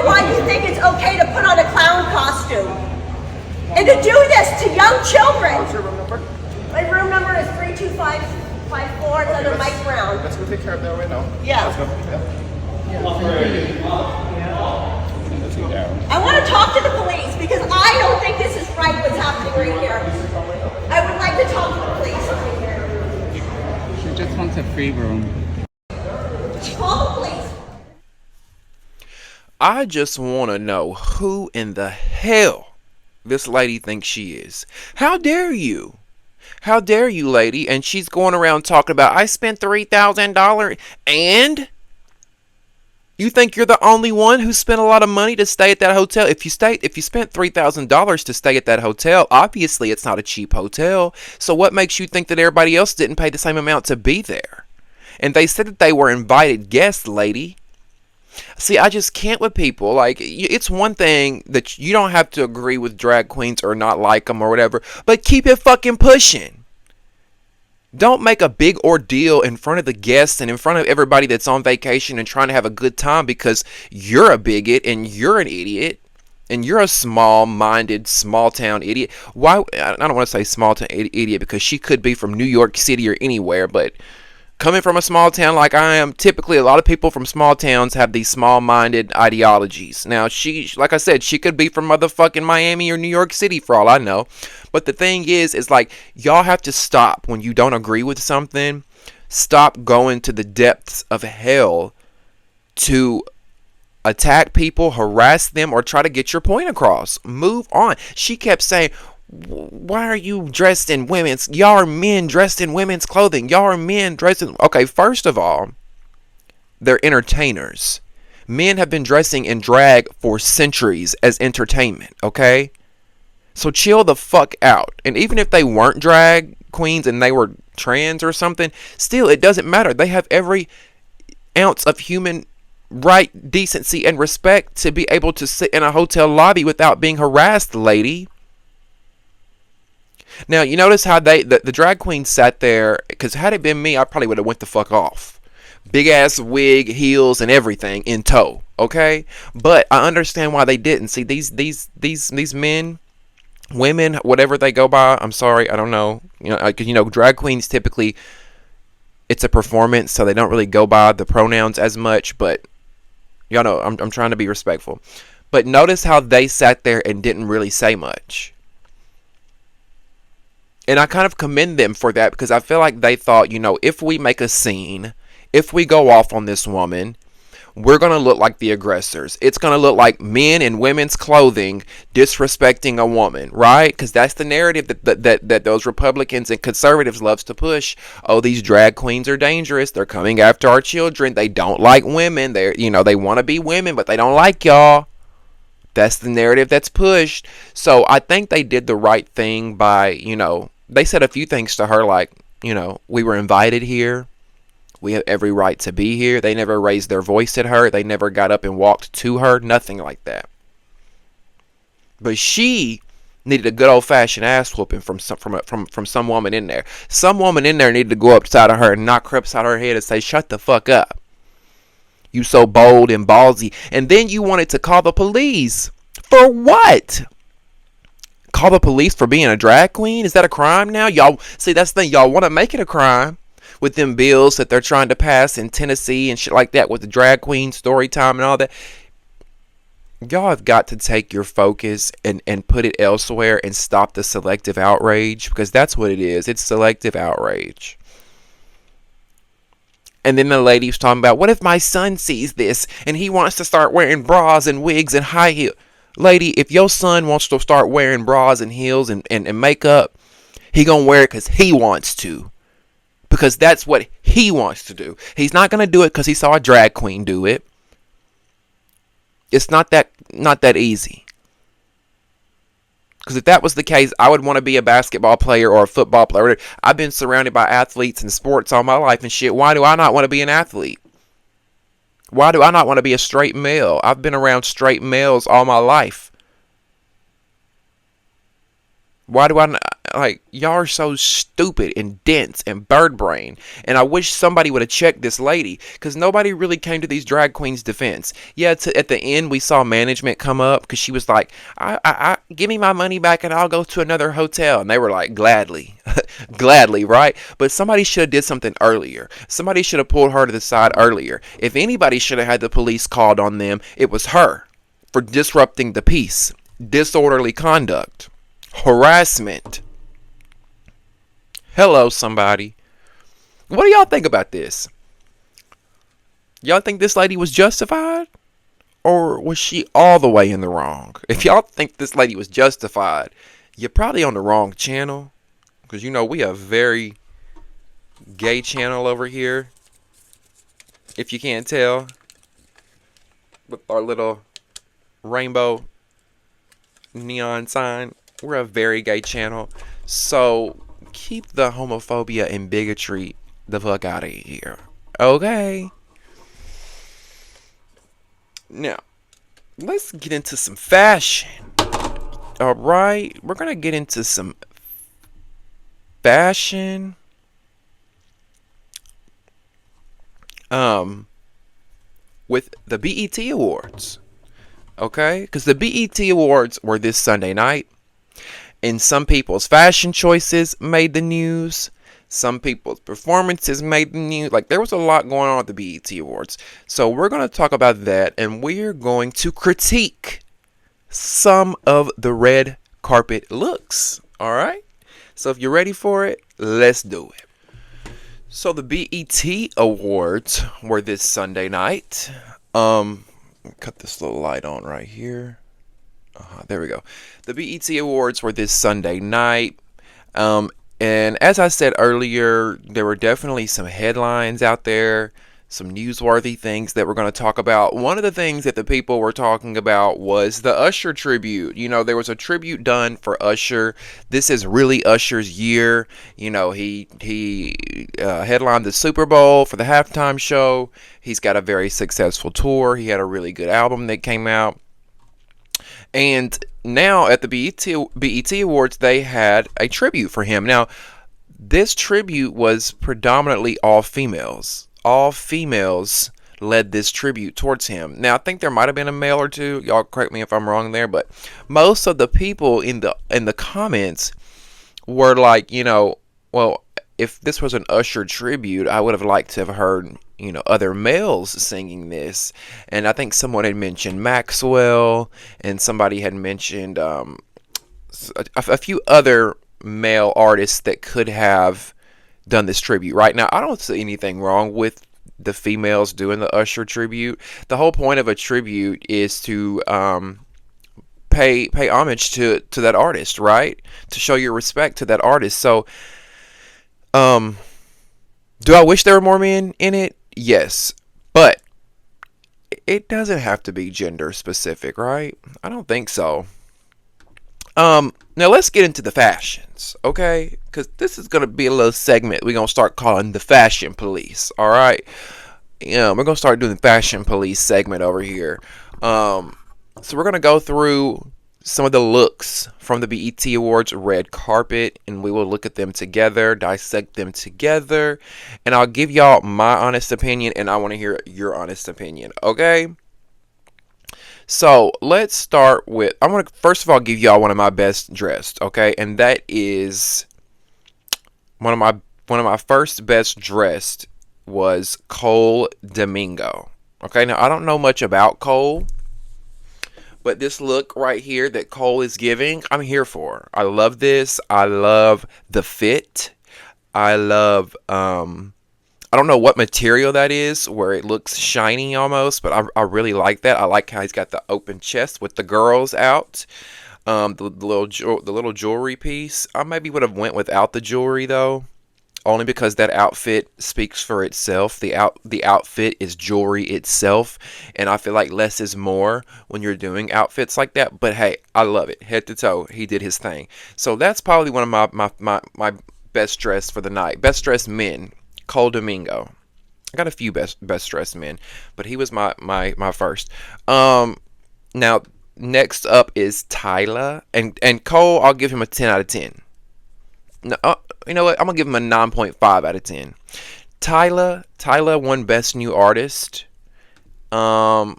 why you think it's okay to put on a clown costume and to do this to young children. What's your room number? My room number is 32554. It's under Mike Brown. Let's go take care of that right now. Yeah. Let's go. Yeah. I want to talk to the police because I don't think this is right what's happening right here. I would like to talk to the police. She just wants a free room. Call the police. I just want to know who in the hell this lady thinks she is. How dare you? How dare you, lady? And she's going around talking about, I spent $3,000 and you think you're the only one who spent a lot of money to stay at that hotel? If you spent $3,000 to stay at that hotel, obviously it's not a cheap hotel. So what makes you think that everybody else didn't pay the same amount to be there? And they said that they were invited guests, lady. See, I just can't with people. Like, it's one thing that you don't have to agree with drag queens or not like them or whatever, but keep it fucking pushing. Don't make a big ordeal in front of the guests and in front of everybody that's on vacation and trying to have a good time because you're a bigot and you're an idiot and you're a small-minded, small-town idiot. Why? I don't want to say small-town idiot because she could be from New York City or anywhere, but coming from a small town like I am, typically a lot of people from small towns have these small-minded ideologies. Now, like I said, she could be from motherfucking Miami or New York City for all I know. But the thing is like, y'all have to stop when you don't agree with something. Stop going to the depths of hell to attack people, harass them, or try to get your point across. Move on. She kept saying, why are you dressed in women's? Y'all are men dressed in women's clothing. Y'all are men dressed in... Okay, first of all, they're entertainers. Men have been dressing in drag for centuries as entertainment, okay? So chill the fuck out. And even if they weren't drag queens and they were trans or something, still, it doesn't matter. They have every ounce of human right, decency, and respect to be able to sit in a hotel lobby without being harassed, lady. Now, you notice how the drag queen sat there, because had it been me, I probably would have went the fuck off. Big ass wig, heels, and everything in tow, okay? But I understand why they didn't. See, these men, women, whatever they go by, I'm sorry, I don't know. Because, drag queens typically, it's a performance, so they don't really go by the pronouns as much, but y'all know, I'm trying to be respectful. But notice how they sat there and didn't really say much. And I kind of commend them for that because I feel like they thought, if we make a scene, if we go off on this woman, we're going to look like the aggressors. It's going to look like men in women's clothing disrespecting a woman, right? Because that's the narrative that those Republicans and conservatives loves to push. Oh, these drag queens are dangerous. They're coming after our children. They don't like women. They want to be women, but they don't like y'all. That's the narrative that's pushed. So I think they did the right thing by, they said a few things to her like, we were invited here. We have every right to be here. They never raised their voice at her. They never got up and walked to her. Nothing like that. But she needed a good old-fashioned ass whooping from some woman in there. Some woman in there needed to go upside of her and knock her upside her head and say, shut the fuck up. You so bold and ballsy. And then you wanted to call the police. For what? Call the police for being a drag queen? Is that a crime now? Y'all, see, that's the thing. Y'all want to make it a crime with them bills that they're trying to pass in Tennessee and shit like that with the drag queen story time and all that. Y'all have got to take your focus and put it elsewhere and stop the selective outrage, because that's what it is. It's selective outrage. And then the lady was talking about, what if my son sees this and he wants to start wearing bras and wigs and high heels? Lady, if your son wants to start wearing bras and heels and makeup, he gonna wear it because he wants to. Because that's what he wants to do. He's not gonna do it because he saw a drag queen do it. It's not that easy. Because if that was the case, I would want to be a basketball player or a football player. I've been surrounded by athletes and sports all my life and shit. Why do I not want to be an athlete? Why do I not want to be a straight male? I've been around straight males all my life. Why do I not, Like, y'all are so stupid and dense and bird brain. And I wish somebody would have checked this lady, because nobody really came to these drag queens' defense. Yeah, at the end, we saw management come up because she was like, I give me my money back and I'll go to another hotel. And they were like, gladly. Gladly, right? But somebody should have did something earlier. Somebody should have pulled her to the side earlier. If anybody should have had the police called on them, it was her, for disrupting the peace, disorderly conduct, harassment. Hello, somebody. What do y'all think about this? Y'all think this lady was justified? Or was she all the way in the wrong? If y'all think this lady was justified, you're probably on the wrong channel. Because, you know, we have a very gay channel over here. If you can't tell. With our little rainbow neon sign. We're a very gay channel. So, keep the homophobia and bigotry the fuck out of here. Okay? Now, let's get into some fashion. Alright? We're going to get into some fashion. With the BET Awards. Okay? Because the BET Awards were this Sunday night. And some people's fashion choices made the news. Some people's performances made the news. Like, there was a lot going on at the BET Awards. So we're going to talk about that. And we're going to critique some of the red carpet looks. Alright? So if you're ready for it, let's do it. So the BET Awards were this Sunday night. Cut this little light on right here. There we go. The BET Awards were this Sunday night. And as I said earlier, there were definitely some headlines out there, some newsworthy things that we're going to talk about. One of the things that the people were talking about was the Usher tribute. You know, there was a tribute done for Usher. This is really Usher's year. You know, he headlined the Super Bowl for the halftime show. He's got a very successful tour. He had a really good album that came out. And now at the BET Awards, they had a tribute for him. Now, this tribute was predominantly all females. All females led this tribute towards him. Now, I think there might have been a male or two. Y'all correct me if I'm wrong there, but most of the people in the comments were like, you know, well, if this was an Usher tribute, I would have liked to have heard, you know, other males singing this. And I think someone had mentioned Maxwell, and somebody had mentioned a few other male artists that could have done this tribute. Right now, I don't see anything wrong with the females doing the Usher tribute. The whole point of a tribute is to pay homage to that artist, right? To show your respect to that artist. So, do I wish there were more men in it? Yes, but it doesn't have to be gender specific, right? I don't think so. Now let's get into the fashions, okay? Because this is going to be a little segment we're going to start calling the Fashion Police, all right? Yeah, we're going to start doing the Fashion Police segment over here. So we're going to go through some of the looks from the BET Awards red carpet, and we will look at them together, dissect them together, and I'll give y'all my honest opinion, and I want to hear your honest opinion, okay? So let's start with, I want to first of all give y'all one of my best dressed, okay? And that is one of my first best dressed was Cole Domingo. Okay, now I don't know much about Cole, but this look right here that Cole is giving, I'm here for. I love this. I love the fit. I love I don't know what material that is, where it looks shiny almost, but I really like that. I like how he's got the open chest with the girls out. The little jewelry piece. I maybe would have went without the jewelry though, only because that outfit speaks for itself. The outfit is jewelry itself, and I feel like less is more when you're doing outfits like that. But hey, I love it, head to toe. He did his thing. So that's probably one of my best dressed for the night. Best dressed men. Cole Domingo. I got a few best dressed men, but he was my first. Now next up is Tyla, and Cole, I'll give him a 10 out of 10. No, you know what? I'm gonna give him a 9.5 out of 10. Tyla won Best New Artist. Um,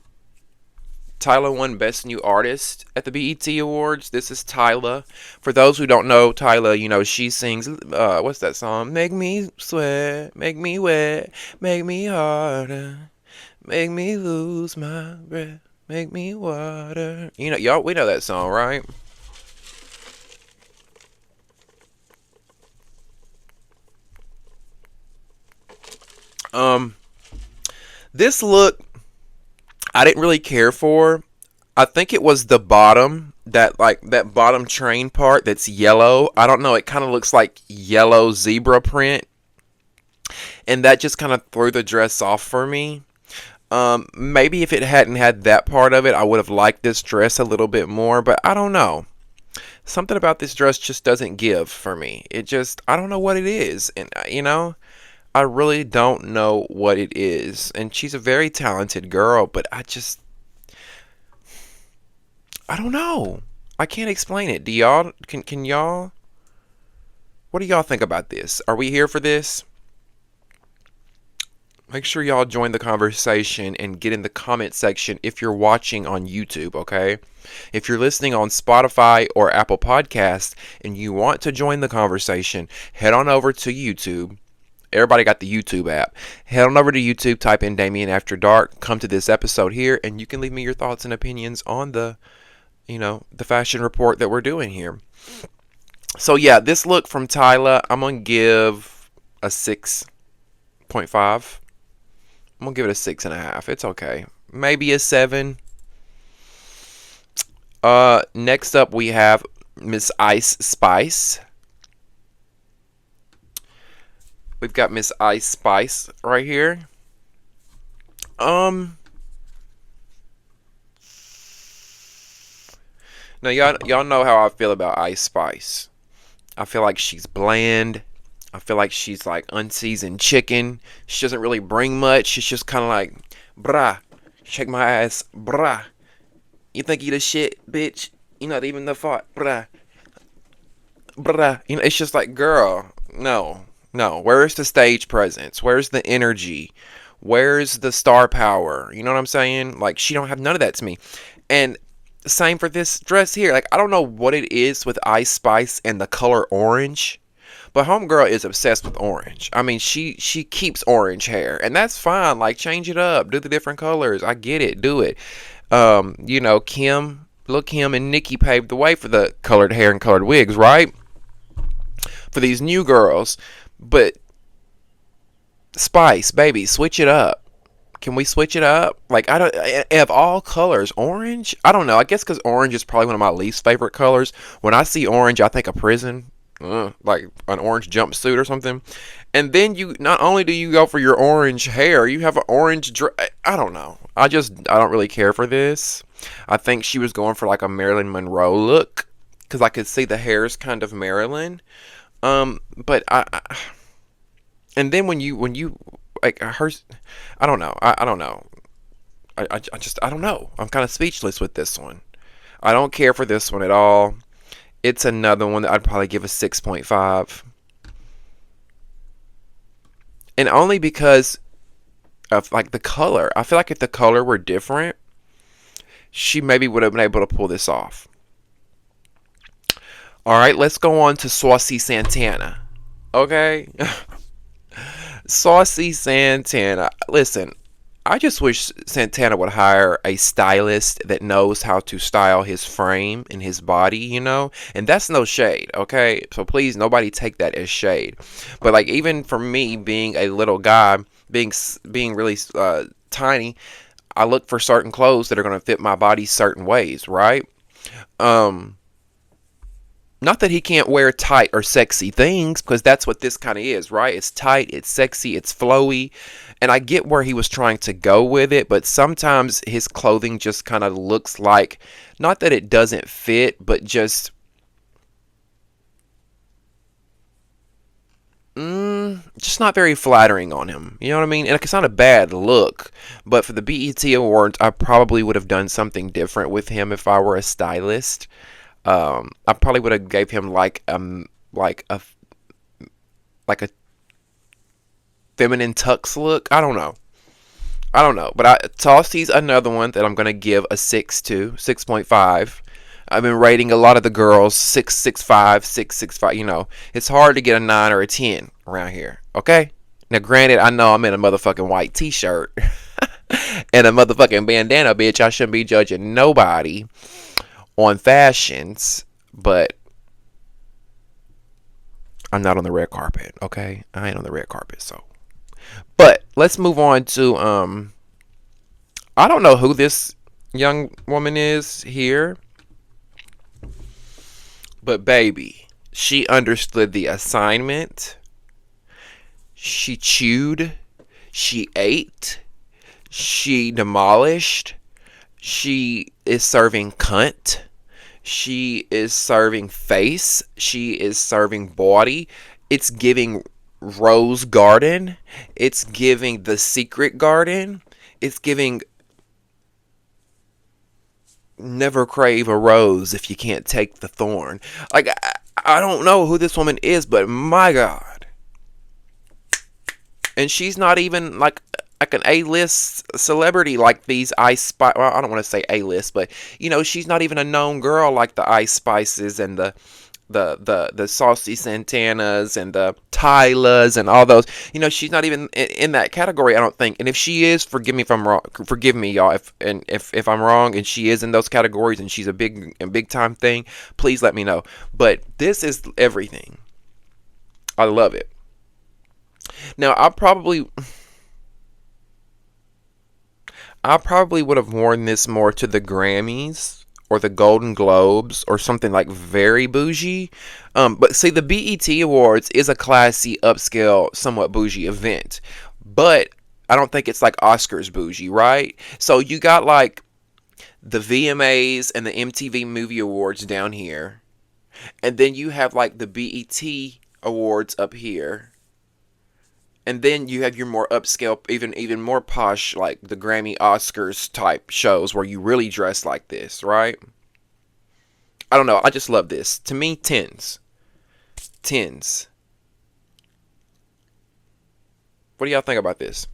Tyla won Best New Artist at the BET Awards. This is Tyla. For those who don't know Tyla, you know, she sings, what's that song? Make me sweat, make me wet, make me harder, make me lose my breath, make me water. You know, y'all, we know that song, right? Um, this look, I didn't really care for. I think it was the bottom, that bottom train part that's yellow. I don't know, it kind of looks like yellow zebra print, and that just kind of threw the dress off for me. Maybe if it hadn't had that part of it, I would have liked this dress a little bit more, but I don't know. Something about this dress just doesn't give for me. It just, I don't know what it is, and you know, I really don't know what it is. And she's a very talented girl, but I don't know. I can't explain it. Do y'all can y'all, what do y'all think about this? Are we here for this? Make sure y'all join the conversation and get in the comment section if you're watching on YouTube, okay? If you're listening on Spotify or Apple Podcasts and you want to join the conversation, head on over to YouTube. Everybody got the YouTube app. Head on over to YouTube, type in Damien After Dark, come to this episode here, and you can leave me your thoughts and opinions on the fashion report that we're doing here. So yeah, this look from Tyla, I'm going to give a 6.5. I'm going to give it a 6.5. It's okay. Maybe a 7. Next up we have Miss Ice Spice. We've got Miss Ice Spice right here. Now y'all know how I feel about Ice Spice. I feel like she's bland. I feel like she's like unseasoned chicken. She doesn't really bring much. She's just kind of like, brah, shake my ass, brah. You think you the shit, bitch? You're not even the fault, brah. Brah. You know, it's just like, girl, no. Where's the stage presence? Where's the energy? Where's the star power? You know what I'm saying? Like, she don't have none of that to me. And same for this dress here. Like, I don't know what it is with Ice Spice and the color orange, but homegirl is obsessed with orange. I mean, she keeps orange hair, and that's fine. Like, change it up, do the different colors. I get it, do it. You know, Kim and Nicki paved the way for the colored hair and colored wigs, right? For these new girls. But Spice, baby, switch it up. Can we switch it up? Like, I don't, of all colors, orange? I don't know. I guess because orange is probably one of my least favorite colors. When I see orange, I think of prison. Like an orange jumpsuit or something. And then you, not only do you go for your orange hair, you have an orange I don't know. I don't really care for this. I think she was going for like a Marilyn Monroe look, because I could see the hair's kind of Marilyn. But and then when you like her, I don't know. I don't know. I don't know. I'm kind of speechless with this one. I don't care for this one at all. It's another one that I'd probably give a 6.5. And only because of like the color. I feel like if the color were different, she maybe would have been able to pull this off. Alright, let's go on to Saucy Santana. Okay? Saucy Santana. Listen, I just wish Santana would hire a stylist that knows how to style his frame and his body, you know? And that's no shade, okay? So please, nobody take that as shade. But like, even for me, being a little guy, being really tiny, I look for certain clothes that are going to fit my body certain ways, right? Not that he can't wear tight or sexy things, because that's what this kind of is, right? It's tight, it's sexy, it's flowy. And I get where he was trying to go with it, but sometimes his clothing just kind of looks like, not that it doesn't fit, but just not very flattering on him. You know what I mean? And it's not a bad look, but for the BET Awards, I probably would have done something different with him if I were a stylist. I probably would have gave him like a like a feminine tux look. I don't know. But Tossie's another one that I'm going to give a 6.5. I've been rating a lot of the girls 6.65, 6.65. You know, it's hard to get a 9 or a 10 around here. Okay? Now, granted, I know I'm in a motherfucking white t-shirt and a motherfucking bandana, bitch. I shouldn't be judging nobody on fashions, but I'm not on the red carpet, okay? I ain't on the red carpet, so. But let's move on to I don't know who this young woman is here, but baby, she understood the assignment. She chewed, she ate, she demolished. She is serving cunt. She is serving face. She is serving body. It's giving Rose Garden. It's giving The Secret Garden. It's giving never crave a rose if you can't take the thorn. Like, I don't know who this woman is, but my God. And she's not even like an A-list celebrity like these Ice Spice. Well, I don't want to say A-list, but you know, she's not even a known girl like the Ice Spices and the Saucy Santanas and the Tylas and all those. You know, she's not even in that category, I don't think. And if she is, forgive me if I'm wrong. Forgive me, y'all, if I'm wrong and she is in those categories and she's a big time thing, please let me know. But this is everything. I love it. Now, I probably would have worn this more to the Grammys or the Golden Globes or something like very bougie. But see, the BET Awards is a classy, upscale, somewhat bougie event. But I don't think it's like Oscars bougie, right? So you got like the VMAs and the MTV Movie Awards down here. And then you have like the BET Awards up here. And then you have your more upscale, even more posh, like the Grammy Oscars type shows where you really dress like this, right? I don't know. I just love this. To me, tens. Tens. What do y'all think about this?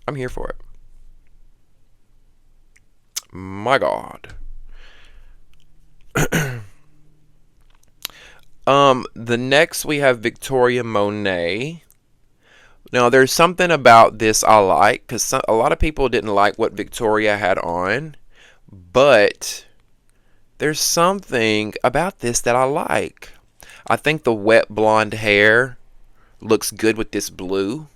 I'm here for it. My God. The next we have Victoria Monet. Now, there's something about this I like, because a lot of people didn't like what Victoria had on, but there's something about this that I like. I think the wet blonde hair looks good with this blue.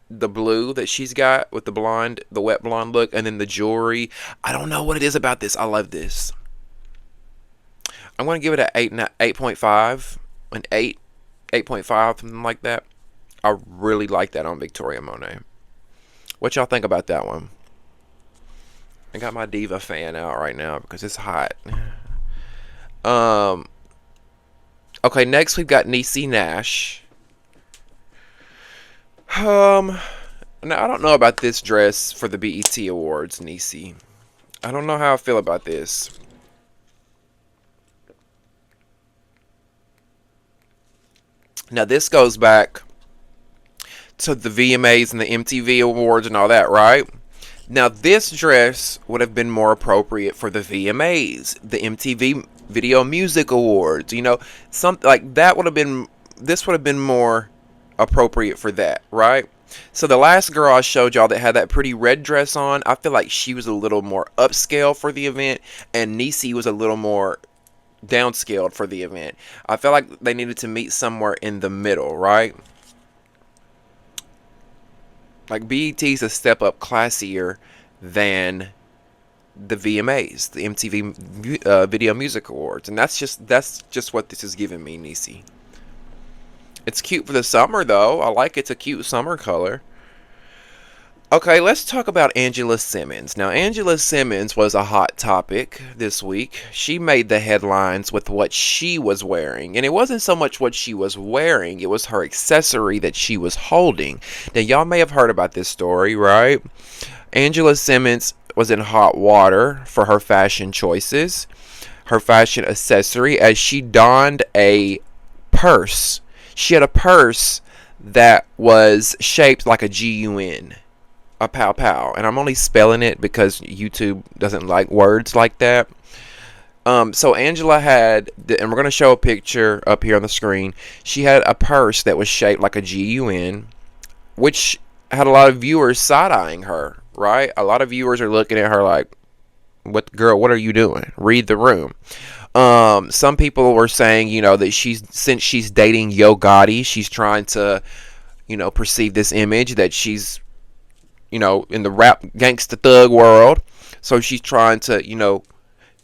The blue that she's got with the wet blonde look, and then the jewelry. I don't know what it is about this. I love this. I'm going to give it an 8.5, an 8.5, something like that. I really like that on Victoria Monet. What y'all think about that one? I got my Diva fan out right now because it's hot. Okay, next we've got Niecy Nash. Now I don't know about this dress for the BET Awards, Niecy. I don't know how I feel about this. Now this goes back to the VMAs and the MTV Awards and all that, right? Now, this dress would have been more appropriate for the VMAs, the MTV Video Music Awards. You know, something like that would have been. This would have been more appropriate for that, right? So the last girl I showed y'all that had that pretty red dress on, I feel like she was a little more upscale for the event, and Niecy was a little more downscaled for the event. I feel like they needed to meet somewhere in the middle, right? Like, BET's a step up classier than the VMAs, the MTV Video Music Awards, and that's just what this is giving me, Niecy. It's cute for the summer, though. I like it's a cute summer color. Okay, let's talk about Angela Simmons. Now, Angela Simmons was a hot topic this week. She made the headlines with what she was wearing. And it wasn't so much what she was wearing, it was her accessory that she was holding. Now, y'all may have heard about this story, right? Angela Simmons was in hot water for her fashion choices, her fashion accessory, as she donned a purse. She had a purse that was shaped like a GUN, a pow pow. And I'm only spelling it because YouTube doesn't like words like that. So Angela had, and we're going to show a picture up here on the screen. She had a purse that was shaped like a GUN, which had a lot of viewers side-eyeing her, right? A lot of viewers are looking at her like, "What, girl, what are you doing? Read the room." Some people were saying, that since she's dating Yo Gotti, she's trying to, perceive this image that she's, in the rap gangsta thug world. So she's trying to,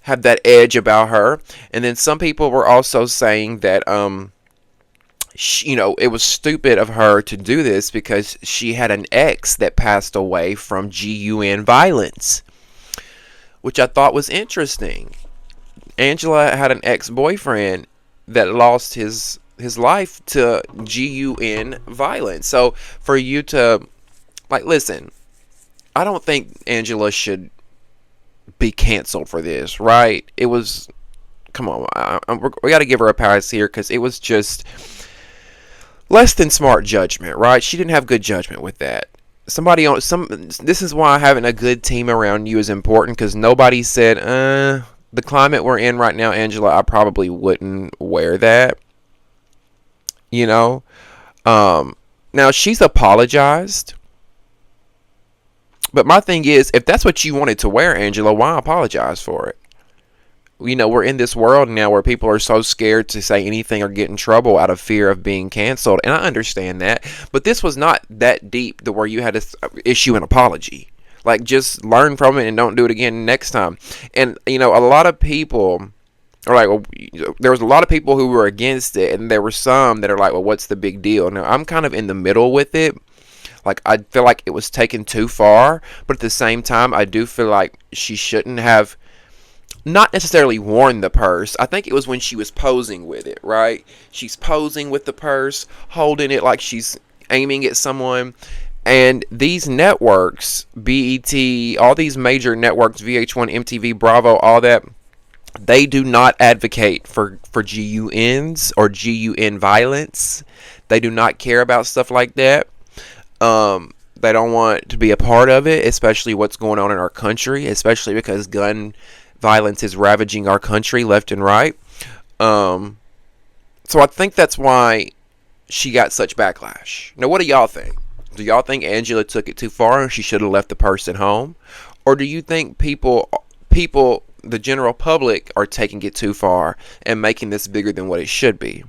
have that edge about her. And then some people were also saying that it was stupid of her to do this because she had an ex that passed away from GUN violence, which I thought was interesting. Angela had an ex-boyfriend that lost his life to GUN violence. So for you to listen, I don't think Angela should be canceled for this, right? It was, come on, we got to give her a pass here because it was just less than smart judgment, right? She didn't have good judgment with that. This is why having a good team around you is important, because nobody said, the climate we're in right now, Angela, I probably wouldn't wear that. Now she's apologized. But my thing is, if that's what you wanted to wear, Angela, why apologize for it? We're in this world now where people are so scared to say anything or get in trouble out of fear of being canceled. And I understand that. But this was not that deep to where you had to issue an apology. Like, just learn from it and don't do it again next time. And, a lot of people are like, well, there was a lot of people who were against it. And there were some that are like, well, what's the big deal? Now, I'm kind of in the middle with it. Like, I feel like it was taken too far, but at the same time, I do feel like she shouldn't have not necessarily worn the purse. I think it was when she was posing with it, right? She's posing with the purse, holding it like she's aiming at someone. And these networks, BET, all these major networks, VH1, MTV, Bravo, all that, they do not advocate for GUNs or GUN violence. They do not care about stuff like that. They don't want to be a part of it, especially what's going on in our country, especially because gun violence is ravaging our country left and right. So I think that's why she got such backlash. Now, what do y'all think? Do y'all think Angela took it too far and she should have left the person home? Or do you think people, the general public, are taking it too far and making this bigger than what it should be?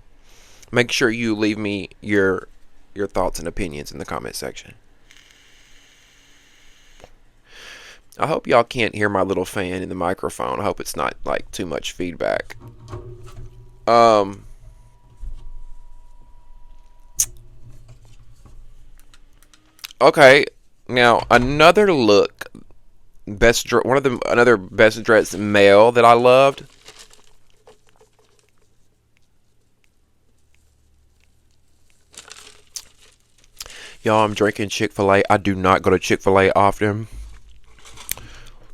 Make sure you leave me your thoughts and opinions in the comment section. I hope y'all can't hear my little fan in the microphone. I hope it's not like too much feedback. Okay, now another look, another best dressed male that I loved. Y'all, I'm drinking Chick-fil-A. I do not go to Chick-fil-A often,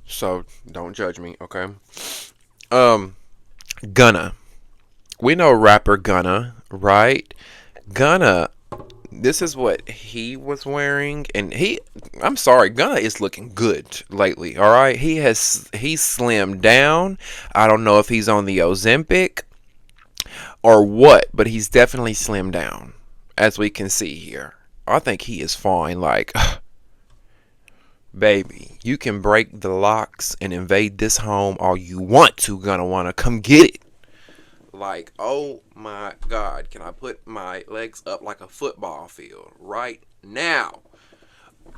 so don't judge me, okay? Gunna. We know rapper Gunna, right? Gunna, this is what he was wearing, and I'm sorry, Gunna is looking good lately, all right? He's slimmed down. I don't know if he's on the Ozempic or what, but he's definitely slimmed down, as we can see here. I think he is fine. Like, baby, you can break the locks and invade this home all you want to. Gonna wanna come get it. Like, oh my God, can I put my legs up like a football field right now?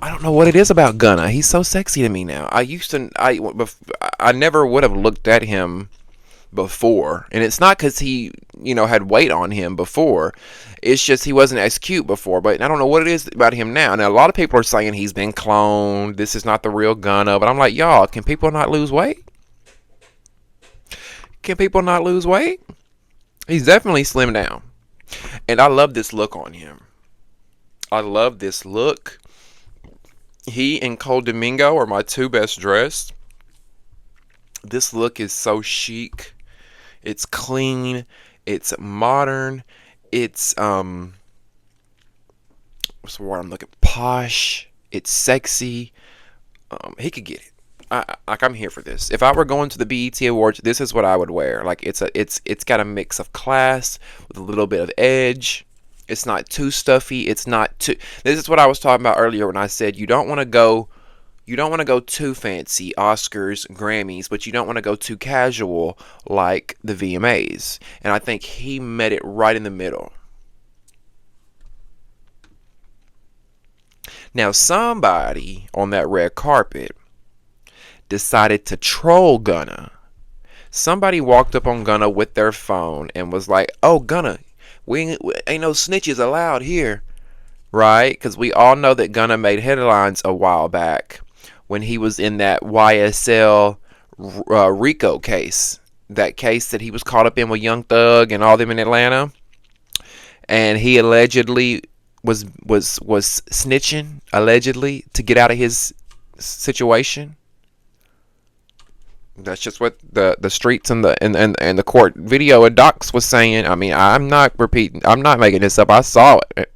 I don't know what it is about Gunna. He's so sexy to me now. I never would have looked at him before, and it's not because he had weight on him before. It's just he wasn't as cute before. But I don't know what it is about him now. Now, a lot of people are saying he's been cloned, this is not the real Gunna, but I'm like, y'all, can people not lose weight? Can people not lose weight? He's definitely slimmed down, and I love this look on him. I love this look. He and Domingo are my two best dressed. This look is so chic. It's clean. It's modern. it's what's the word I'm looking? Posh. It's sexy. He could get it. I'm here for this. If I were going to the BET Awards, this is what I would wear. Like it's got a mix of class with a little bit of edge. It's not too stuffy. It's not too. This is what I was talking about earlier when I said you don't want to go too fancy, Oscars, Grammys, but you don't want to go too casual like the VMAs. And I think he met it right in the middle. Now somebody on that red carpet decided to troll Gunna. Somebody walked up on Gunna with their phone and was like, "Oh, Gunna, we ain't no snitches allowed here," right? Because we all know that Gunna made headlines a while back when he was in that YSL Rico case, that case that he was caught up in with Young Thug and all them in Atlanta, and he allegedly was snitching allegedly to get out of his situation. That's just what the streets and the court video and docs was saying. I mean, I'm not repeating. I'm not making this up. I saw it.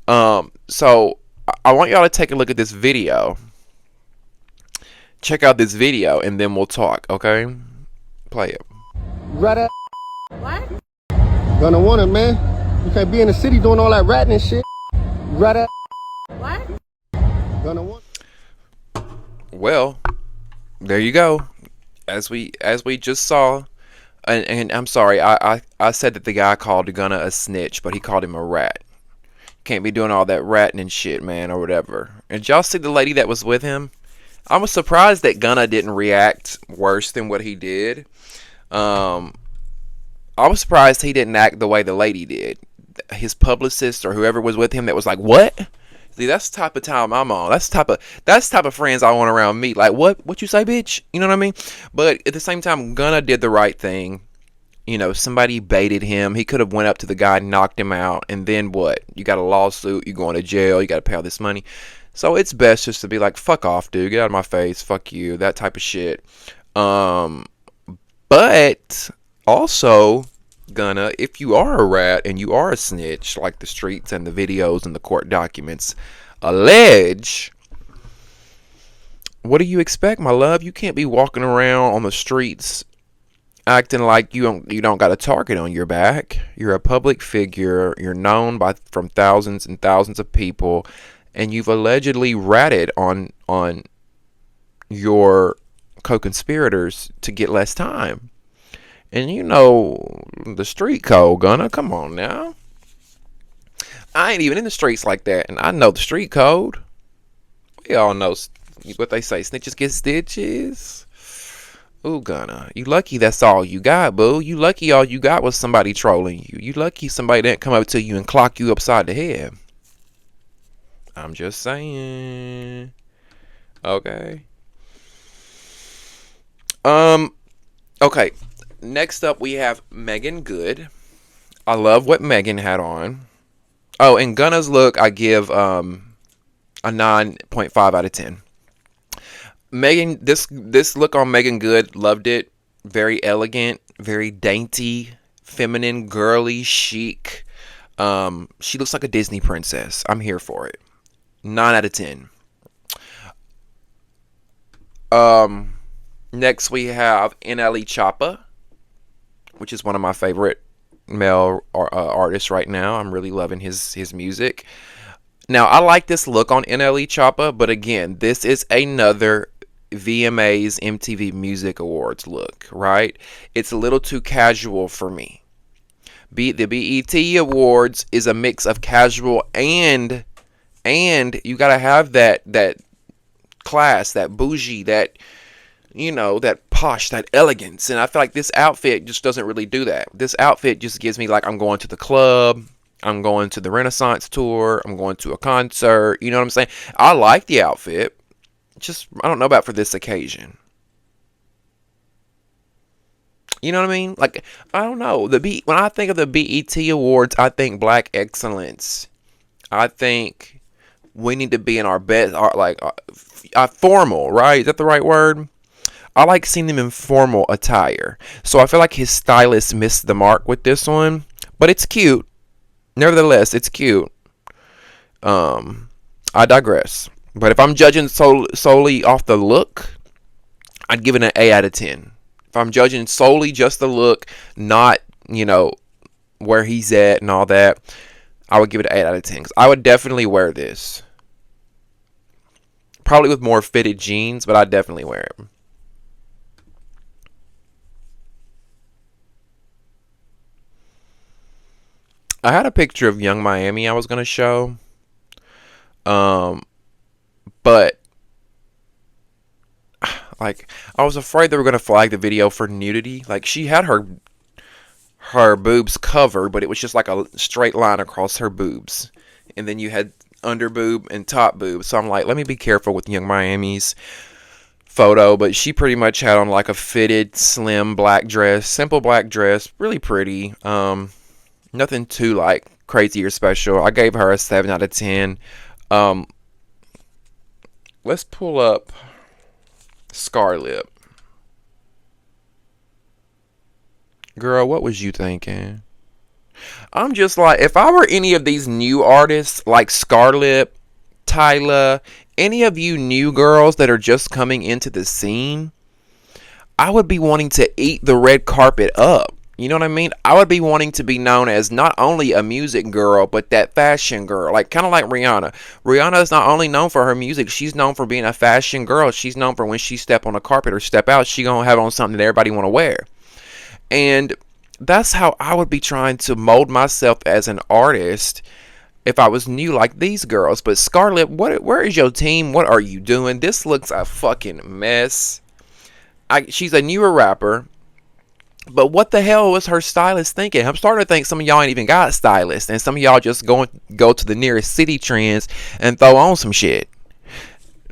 So I want y'all to take a look at this video. Check out this video, and then we'll talk. Okay, play it. Right. What? Gonna want it, man. You can't be in the city doing all that ratting and shit. Right. What? Gonna want. Well, there you go. As we just saw, and I'm sorry, I said that the guy called Gunna a snitch, but he called him a rat. Can't be doing all that ratting and shit, man, or whatever. And y'all see the lady that was with him? I was surprised that Gunna didn't react worse than what he did. I was surprised he didn't act the way the lady did. His publicist or whoever was with him that was like, "What?" See, that's the type of time I'm on. That's the type of friends I want around me. Like, what you say, bitch? You know what I mean? But at the same time, Gunna did the right thing. You know, somebody baited him. He could have went up to the guy and knocked him out. And then what? You got a lawsuit. You going to jail. You got to pay all this money. So it's best just to be like, fuck off, dude. Get out of my face. Fuck you. That type of shit. But also, Gunna, if you are a rat and you are a snitch, like the streets and the videos and the court documents allege, what do you expect, my love? You can't be walking around on the streets acting like you don't got a target on your back. You're a public figure. You're known from thousands and thousands of people, and you've allegedly ratted on your co-conspirators to get less time. And you know the street code, Gunna. Come on now. I ain't even in the streets like that, and I know the street code. We all know what they say. Snitches get stitches. Ooh, Gunna. You lucky that's all you got, boo. You lucky all you got was somebody trolling you. You lucky somebody didn't come up to you and clock you upside the head. I'm just saying. Okay. Okay. Next up, we have Megan Good. I love what Megan had on. Oh, and Gunna's look, I give a 9.5 out of 10. Megan, this look on Megan Good, loved it. Very elegant, very dainty, feminine, girly, chic. She looks like a Disney princess. I'm here for it. 9 out of 10. Next we have NLE Choppa, which is one of my favorite male artists right now. I'm really loving his music. Now, I like this look on NLE Choppa, but again, this is another VMAs MTV Music Awards look, right? It's a little too casual for me. The BET Awards is a mix of casual and you gotta have that class, that bougie, that, you know, that posh, that elegance. And I feel like this outfit just doesn't really do that. This outfit just gives me like I'm going to the club, I'm going to the Renaissance tour, I'm going to a concert. You know what I'm saying? I like the outfit. Just, I don't know about for this occasion. You know what I mean? Like, I don't know. When I think of the BET Awards, I think black excellence. I think we need to be in our best, formal, right? Is that the right word? I like seeing them in formal attire. So I feel like his stylist missed the mark with this one. But it's cute. Nevertheless, it's cute. I digress. But if I'm judging solely off the look, I'd give it an 8 out of 10. If I'm judging solely just the look, not, where he's at and all that, I would give it an 8 out of 10. 'Cause I would definitely wear this. Probably with more fitted jeans, but I'd definitely wear it. I had a picture of Young Miami I was going to show. But like I was afraid they were going to flag the video for nudity. Like she had her boobs covered, but it was just like a straight line across her boobs. And then you had under boob and top boob. So I'm like, let me be careful with Young Miami's photo, but she pretty much had on like a fitted slim black dress, simple black dress, really pretty. Nothing too like crazy or special. I gave her a 7 out of 10. Let's pull up Scarlett. Girl, what was you thinking? I'm just like, if I were any of these new artists like Scarlett, Tyla, any of you new girls that are just coming into the scene, I would be wanting to eat the red carpet up. You know what I mean? I would be wanting to be known as not only a music girl, but that fashion girl. Like, kind of like Rihanna. Rihanna is not only known for her music, she's known for being a fashion girl. She's known for when she step on a carpet or step out, she gonna have on something that everybody want to wear. And that's how I would be trying to mold myself as an artist if I was new like these girls. But Scarlett, where is your team? What are you doing? This looks a fucking mess. She's a newer rapper. But what the hell was her stylist thinking? I'm starting to think some of y'all ain't even got stylists, and some of y'all just go to the nearest City Trends and throw on some shit.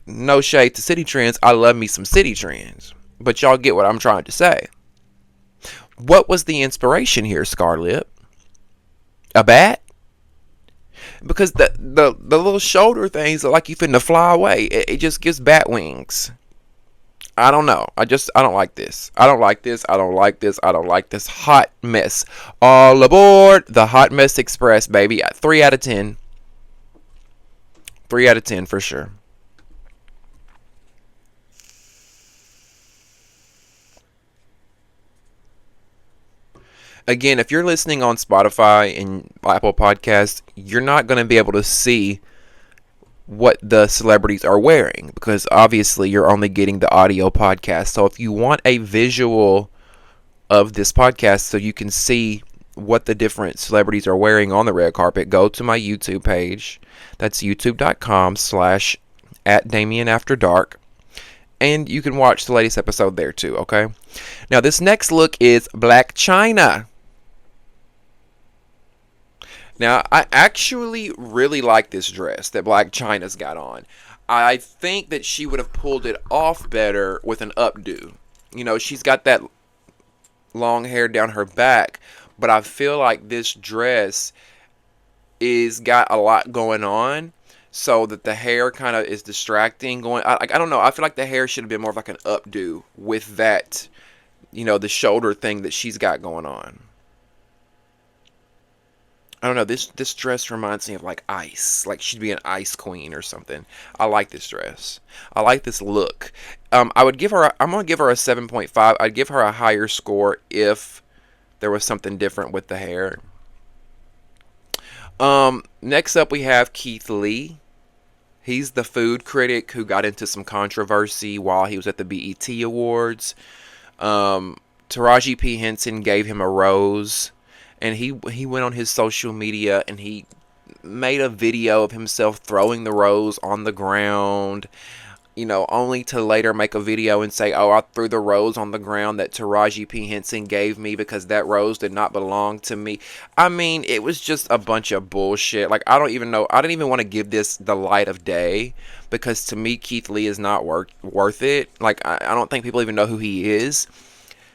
No shade to City Trends. I love me some City Trends. But y'all get what I'm trying to say. What was the inspiration here, Scarlett? A bat? Because the little shoulder things are like you finna fly away. It just gives bat wings. I don't know. I don't like this. I don't like this. I don't like this. I don't like this. Hot mess. All aboard the Hot Mess Express, baby. 3 out of 10. 3 out of 10 for sure. Again, if you're listening on Spotify and Apple Podcasts, you're not going to be able to see what the celebrities are wearing because obviously you're only getting the audio podcast. So if you want a visual of this podcast so you can see what the different celebrities are wearing on the red carpet, go to my YouTube page. That's youtube.com/@DamieonAfterDark. And you can watch the latest episode there too, okay? Now this next look is Black China. Now, I actually really like this dress that Black China's got on. I think that she would have pulled it off better with an updo. You know, she's got that long hair down her back, but I feel like this dress is got a lot going on, so that the hair kind of is distracting. I don't know. I feel like the hair should have been more of like an updo with that, the shoulder thing that she's got going on. I don't know, this dress reminds me of like ice. Like she'd be an ice queen or something. I like this dress. I like this look. I'm going to give her a 7.5. I'd give her a higher score if there was something different with the hair. Next up we have Keith Lee. He's the food critic who got into some controversy while he was at the BET Awards. Taraji P. Henson gave him a rose. And he went on his social media and he made a video of himself throwing the rose on the ground, only to later make a video and say, oh, I threw the rose on the ground that Taraji P. Henson gave me because that rose did not belong to me. I mean, it was just a bunch of bullshit. Like, I don't even know. I didn't even want to give this the light of day because to me, Keith Lee is not worth it. Like, I don't think people even know who he is.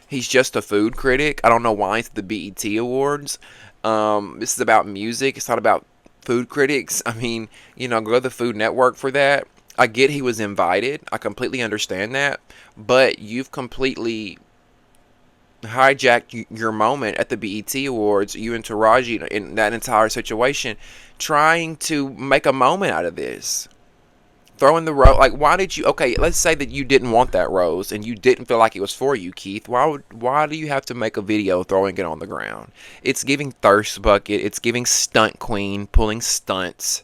He's just a food critic. I don't know why he's at the BET Awards. This is about music. It's not about food critics. I mean, go to the Food Network for that. I get he was invited. I completely understand that. But you've completely, hijacked your moment at the BET Awards, you and Taraji in that entire situation, trying to make a moment out of this. Throwing the rose, like, why did you? Okay, let's say that you didn't want that rose and you didn't feel like it was for you, Keith. Why do you have to make a video throwing it on the ground? It's giving thirst bucket. It's giving stunt queen, pulling stunts.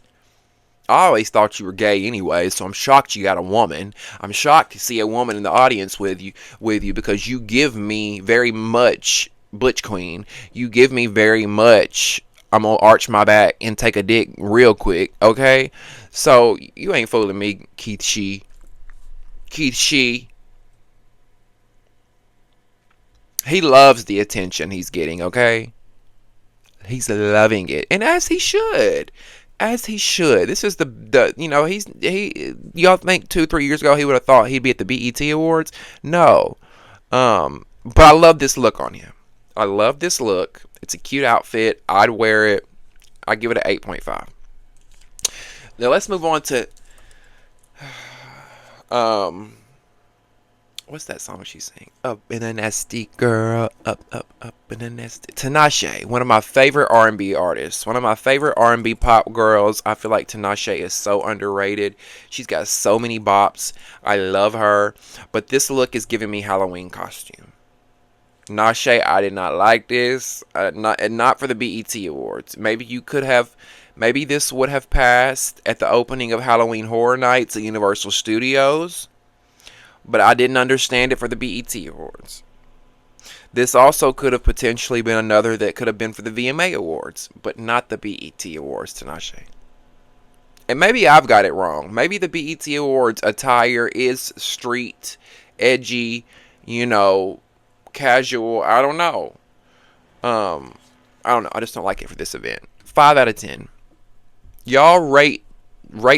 I always thought you were gay anyway, so I'm shocked you got a woman. I'm shocked to see a woman in the audience with you because you give me very much Butch Queen. You give me very much I'm gonna arch my back and take a dick real quick, okay? So you ain't fooling me, Keith Shee. Keith Shee. He loves the attention he's getting, okay? He's loving it. And as he should. As he should. This is the you know, y'all think 2-3 years ago he would have thought he'd be at the BET Awards? No. But I love this look on him. I love this look. It's a cute outfit. I'd wear it. I give it an 8.5. Now let's move on to what's that song she sang? Up in a nasty girl, up in a nasty. Tinashe, one of my favorite R&B artists, one of my favorite R&B pop girls. I feel like Tinashe is so underrated. She's got so many bops. I love her, but this look is giving me Halloween costume. Nashe, I did not like this. Not for the BET Awards. Maybe this would have passed at the opening of Halloween Horror Nights at Universal Studios. But I didn't understand it for the BET Awards. This also could have potentially been another that could have been for the VMA Awards, but not the BET Awards, Tinashe. And maybe I've got it wrong. Maybe the BET Awards attire is street, edgy, casual. I don't know. I don't know. I just don't like it for this event. 5 out of 10. Y'all rate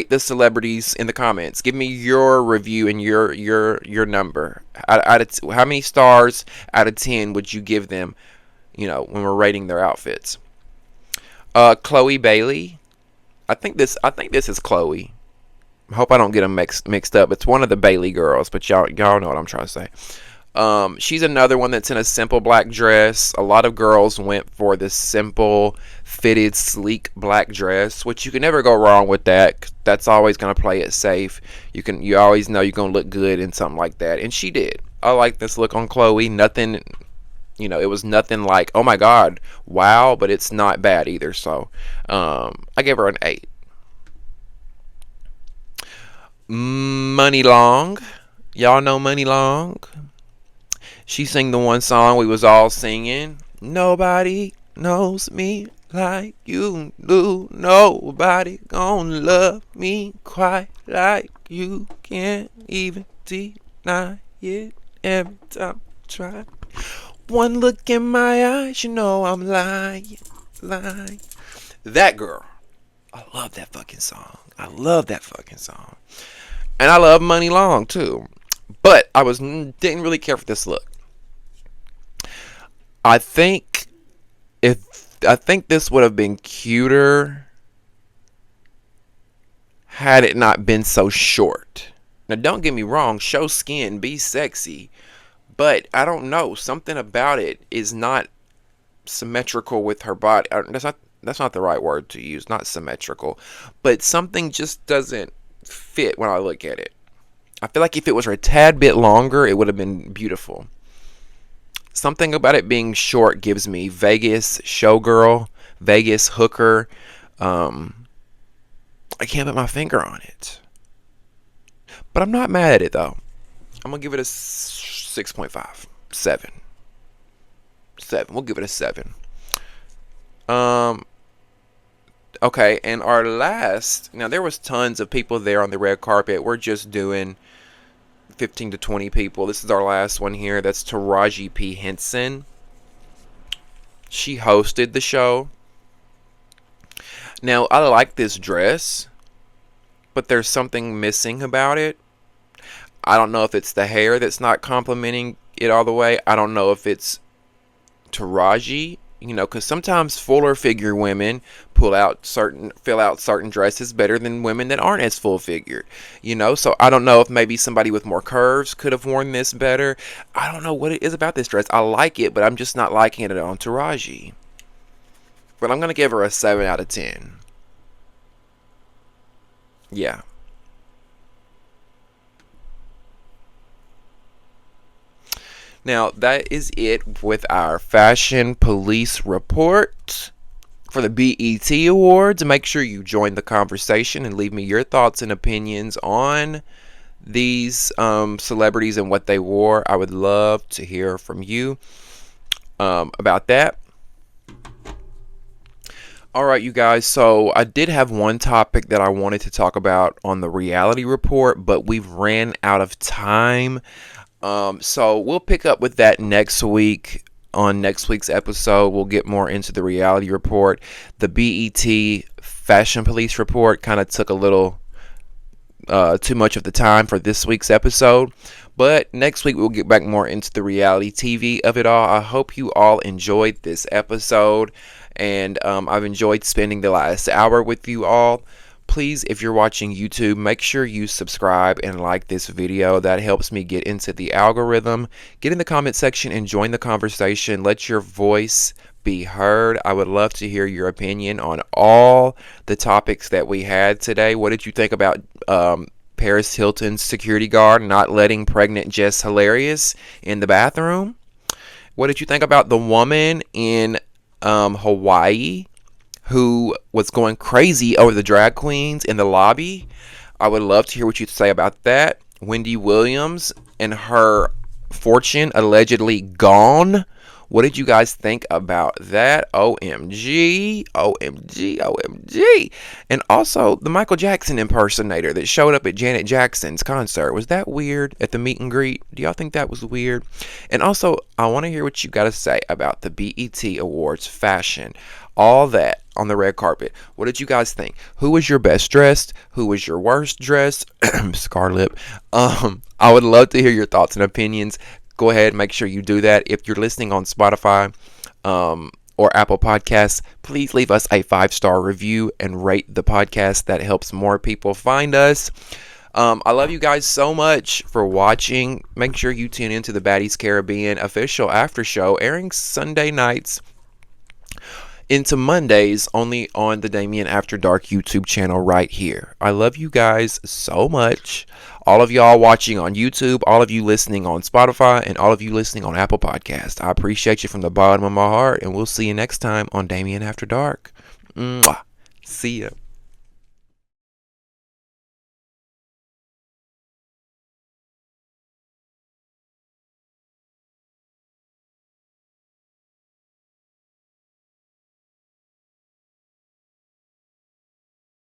the celebrities in the comments. Give me your review and your number. How many stars out of 10 would you give them, when we're rating their outfits? Chloe Bailey. I think this is Chloe. I hope I don't get them mixed up. It's one of the Bailey girls, but y'all know what I'm trying to say. She's another one that's in a simple black dress. A lot of girls went for the simple, fitted, sleek black dress, which you can never go wrong with that. That's always going to play it safe. You always know you're going to look good in something like that. And she did. I like this look on Chloe. Nothing, it was nothing like, oh my God, wow, but it's not bad either. So, I gave her an 8. Money Long. Y'all know Money Long? She sang the one song we was all singing. Nobody knows me like you do. Nobody gonna love me quite like you. Can't even deny it every time I try. One look in my eyes, I'm lying. That girl. I love that fucking song. And I love Money Long too. But I didn't really care for this look. I think this would have been cuter had it not been so short. Now don't get me wrong, show skin, be sexy, but I don't know, something about it is not symmetrical with her body. That's not the right word to use, not symmetrical, but something just doesn't fit when I look at it. I feel like if it was a tad bit longer, it would have been beautiful. Something about it being short gives me Vegas showgirl, Vegas hooker. I can't put my finger on it. But I'm not mad at it, though. I'm going to give it a 6.5. 7. We'll give it a 7. Okay, and our last... Now, there was tons of people there on the red carpet. We're just doing 15 to 20 people. This is our last one here. That's Taraji P. Henson. She hosted the show. Now, I like this dress, but there's something missing about it. I don't know if it's the hair that's not complimenting it all the way. I don't know if it's Taraji, because sometimes fuller figure women fill out certain dresses better than women that aren't as full figured. So I don't know if maybe somebody with more curves could have worn this better. I don't know what it is about this dress. I like it, but I'm just not liking it on Taraji. But I'm gonna give her a 7 out of 10. Yeah. Now, that is it with our Fashion Police report for the BET Awards. Make sure you join the conversation and leave me your thoughts and opinions on these celebrities and what they wore. I would love to hear from you about that. All right, you guys. So I did have one topic that I wanted to talk about on the reality report, but we've ran out of time. So we'll pick up with that next week. On next week's episode, we'll get more into the reality report. The BET Fashion Police report kind of took a little too much of the time for this week's episode. But next week, we'll get back more into the reality TV of it all. I hope you all enjoyed this episode. And I've enjoyed spending the last hour with you all. Please, if you're watching YouTube, make sure you subscribe and like this video. That helps me get into the algorithm. Get in the comment section and join the conversation. Let your voice be heard. I would love to hear your opinion on all the topics that we had today. What did you think about Paris Hilton's security guard not letting pregnant Jess Hilarious in the bathroom? What did you think about the woman in Hawaii who was going crazy over the drag queens in the lobby? I would love to hear what you say about that. Wendy Williams and her fortune allegedly gone. What did you guys think about that? OMG, OMG, OMG. And also the Michael Jackson impersonator that showed up at Janet Jackson's concert. Was that weird at the meet and greet? Do y'all think that was weird? And also, I want to hear what you got to say about the BET Awards fashion. All that on the red carpet. What did you guys think? Who was your best dressed? Who was your worst dressed? Scarlett. I would love to hear your thoughts and opinions. Go ahead, make sure you do that. If you're listening on Spotify or Apple Podcasts, please leave us a 5-star review and rate the podcast. That helps more people find us. I love you guys so much for watching. Make sure you tune into the Baddies Caribbean official after show, airing Sunday nights into Mondays, only on the Damien After Dark YouTube channel right here. I love you guys so much. All of y'all watching on YouTube, all of you listening on Spotify, and all of you listening on Apple Podcast. I appreciate you from the bottom of my heart, and we'll see you next time on Damien After Dark. Mwah. See ya.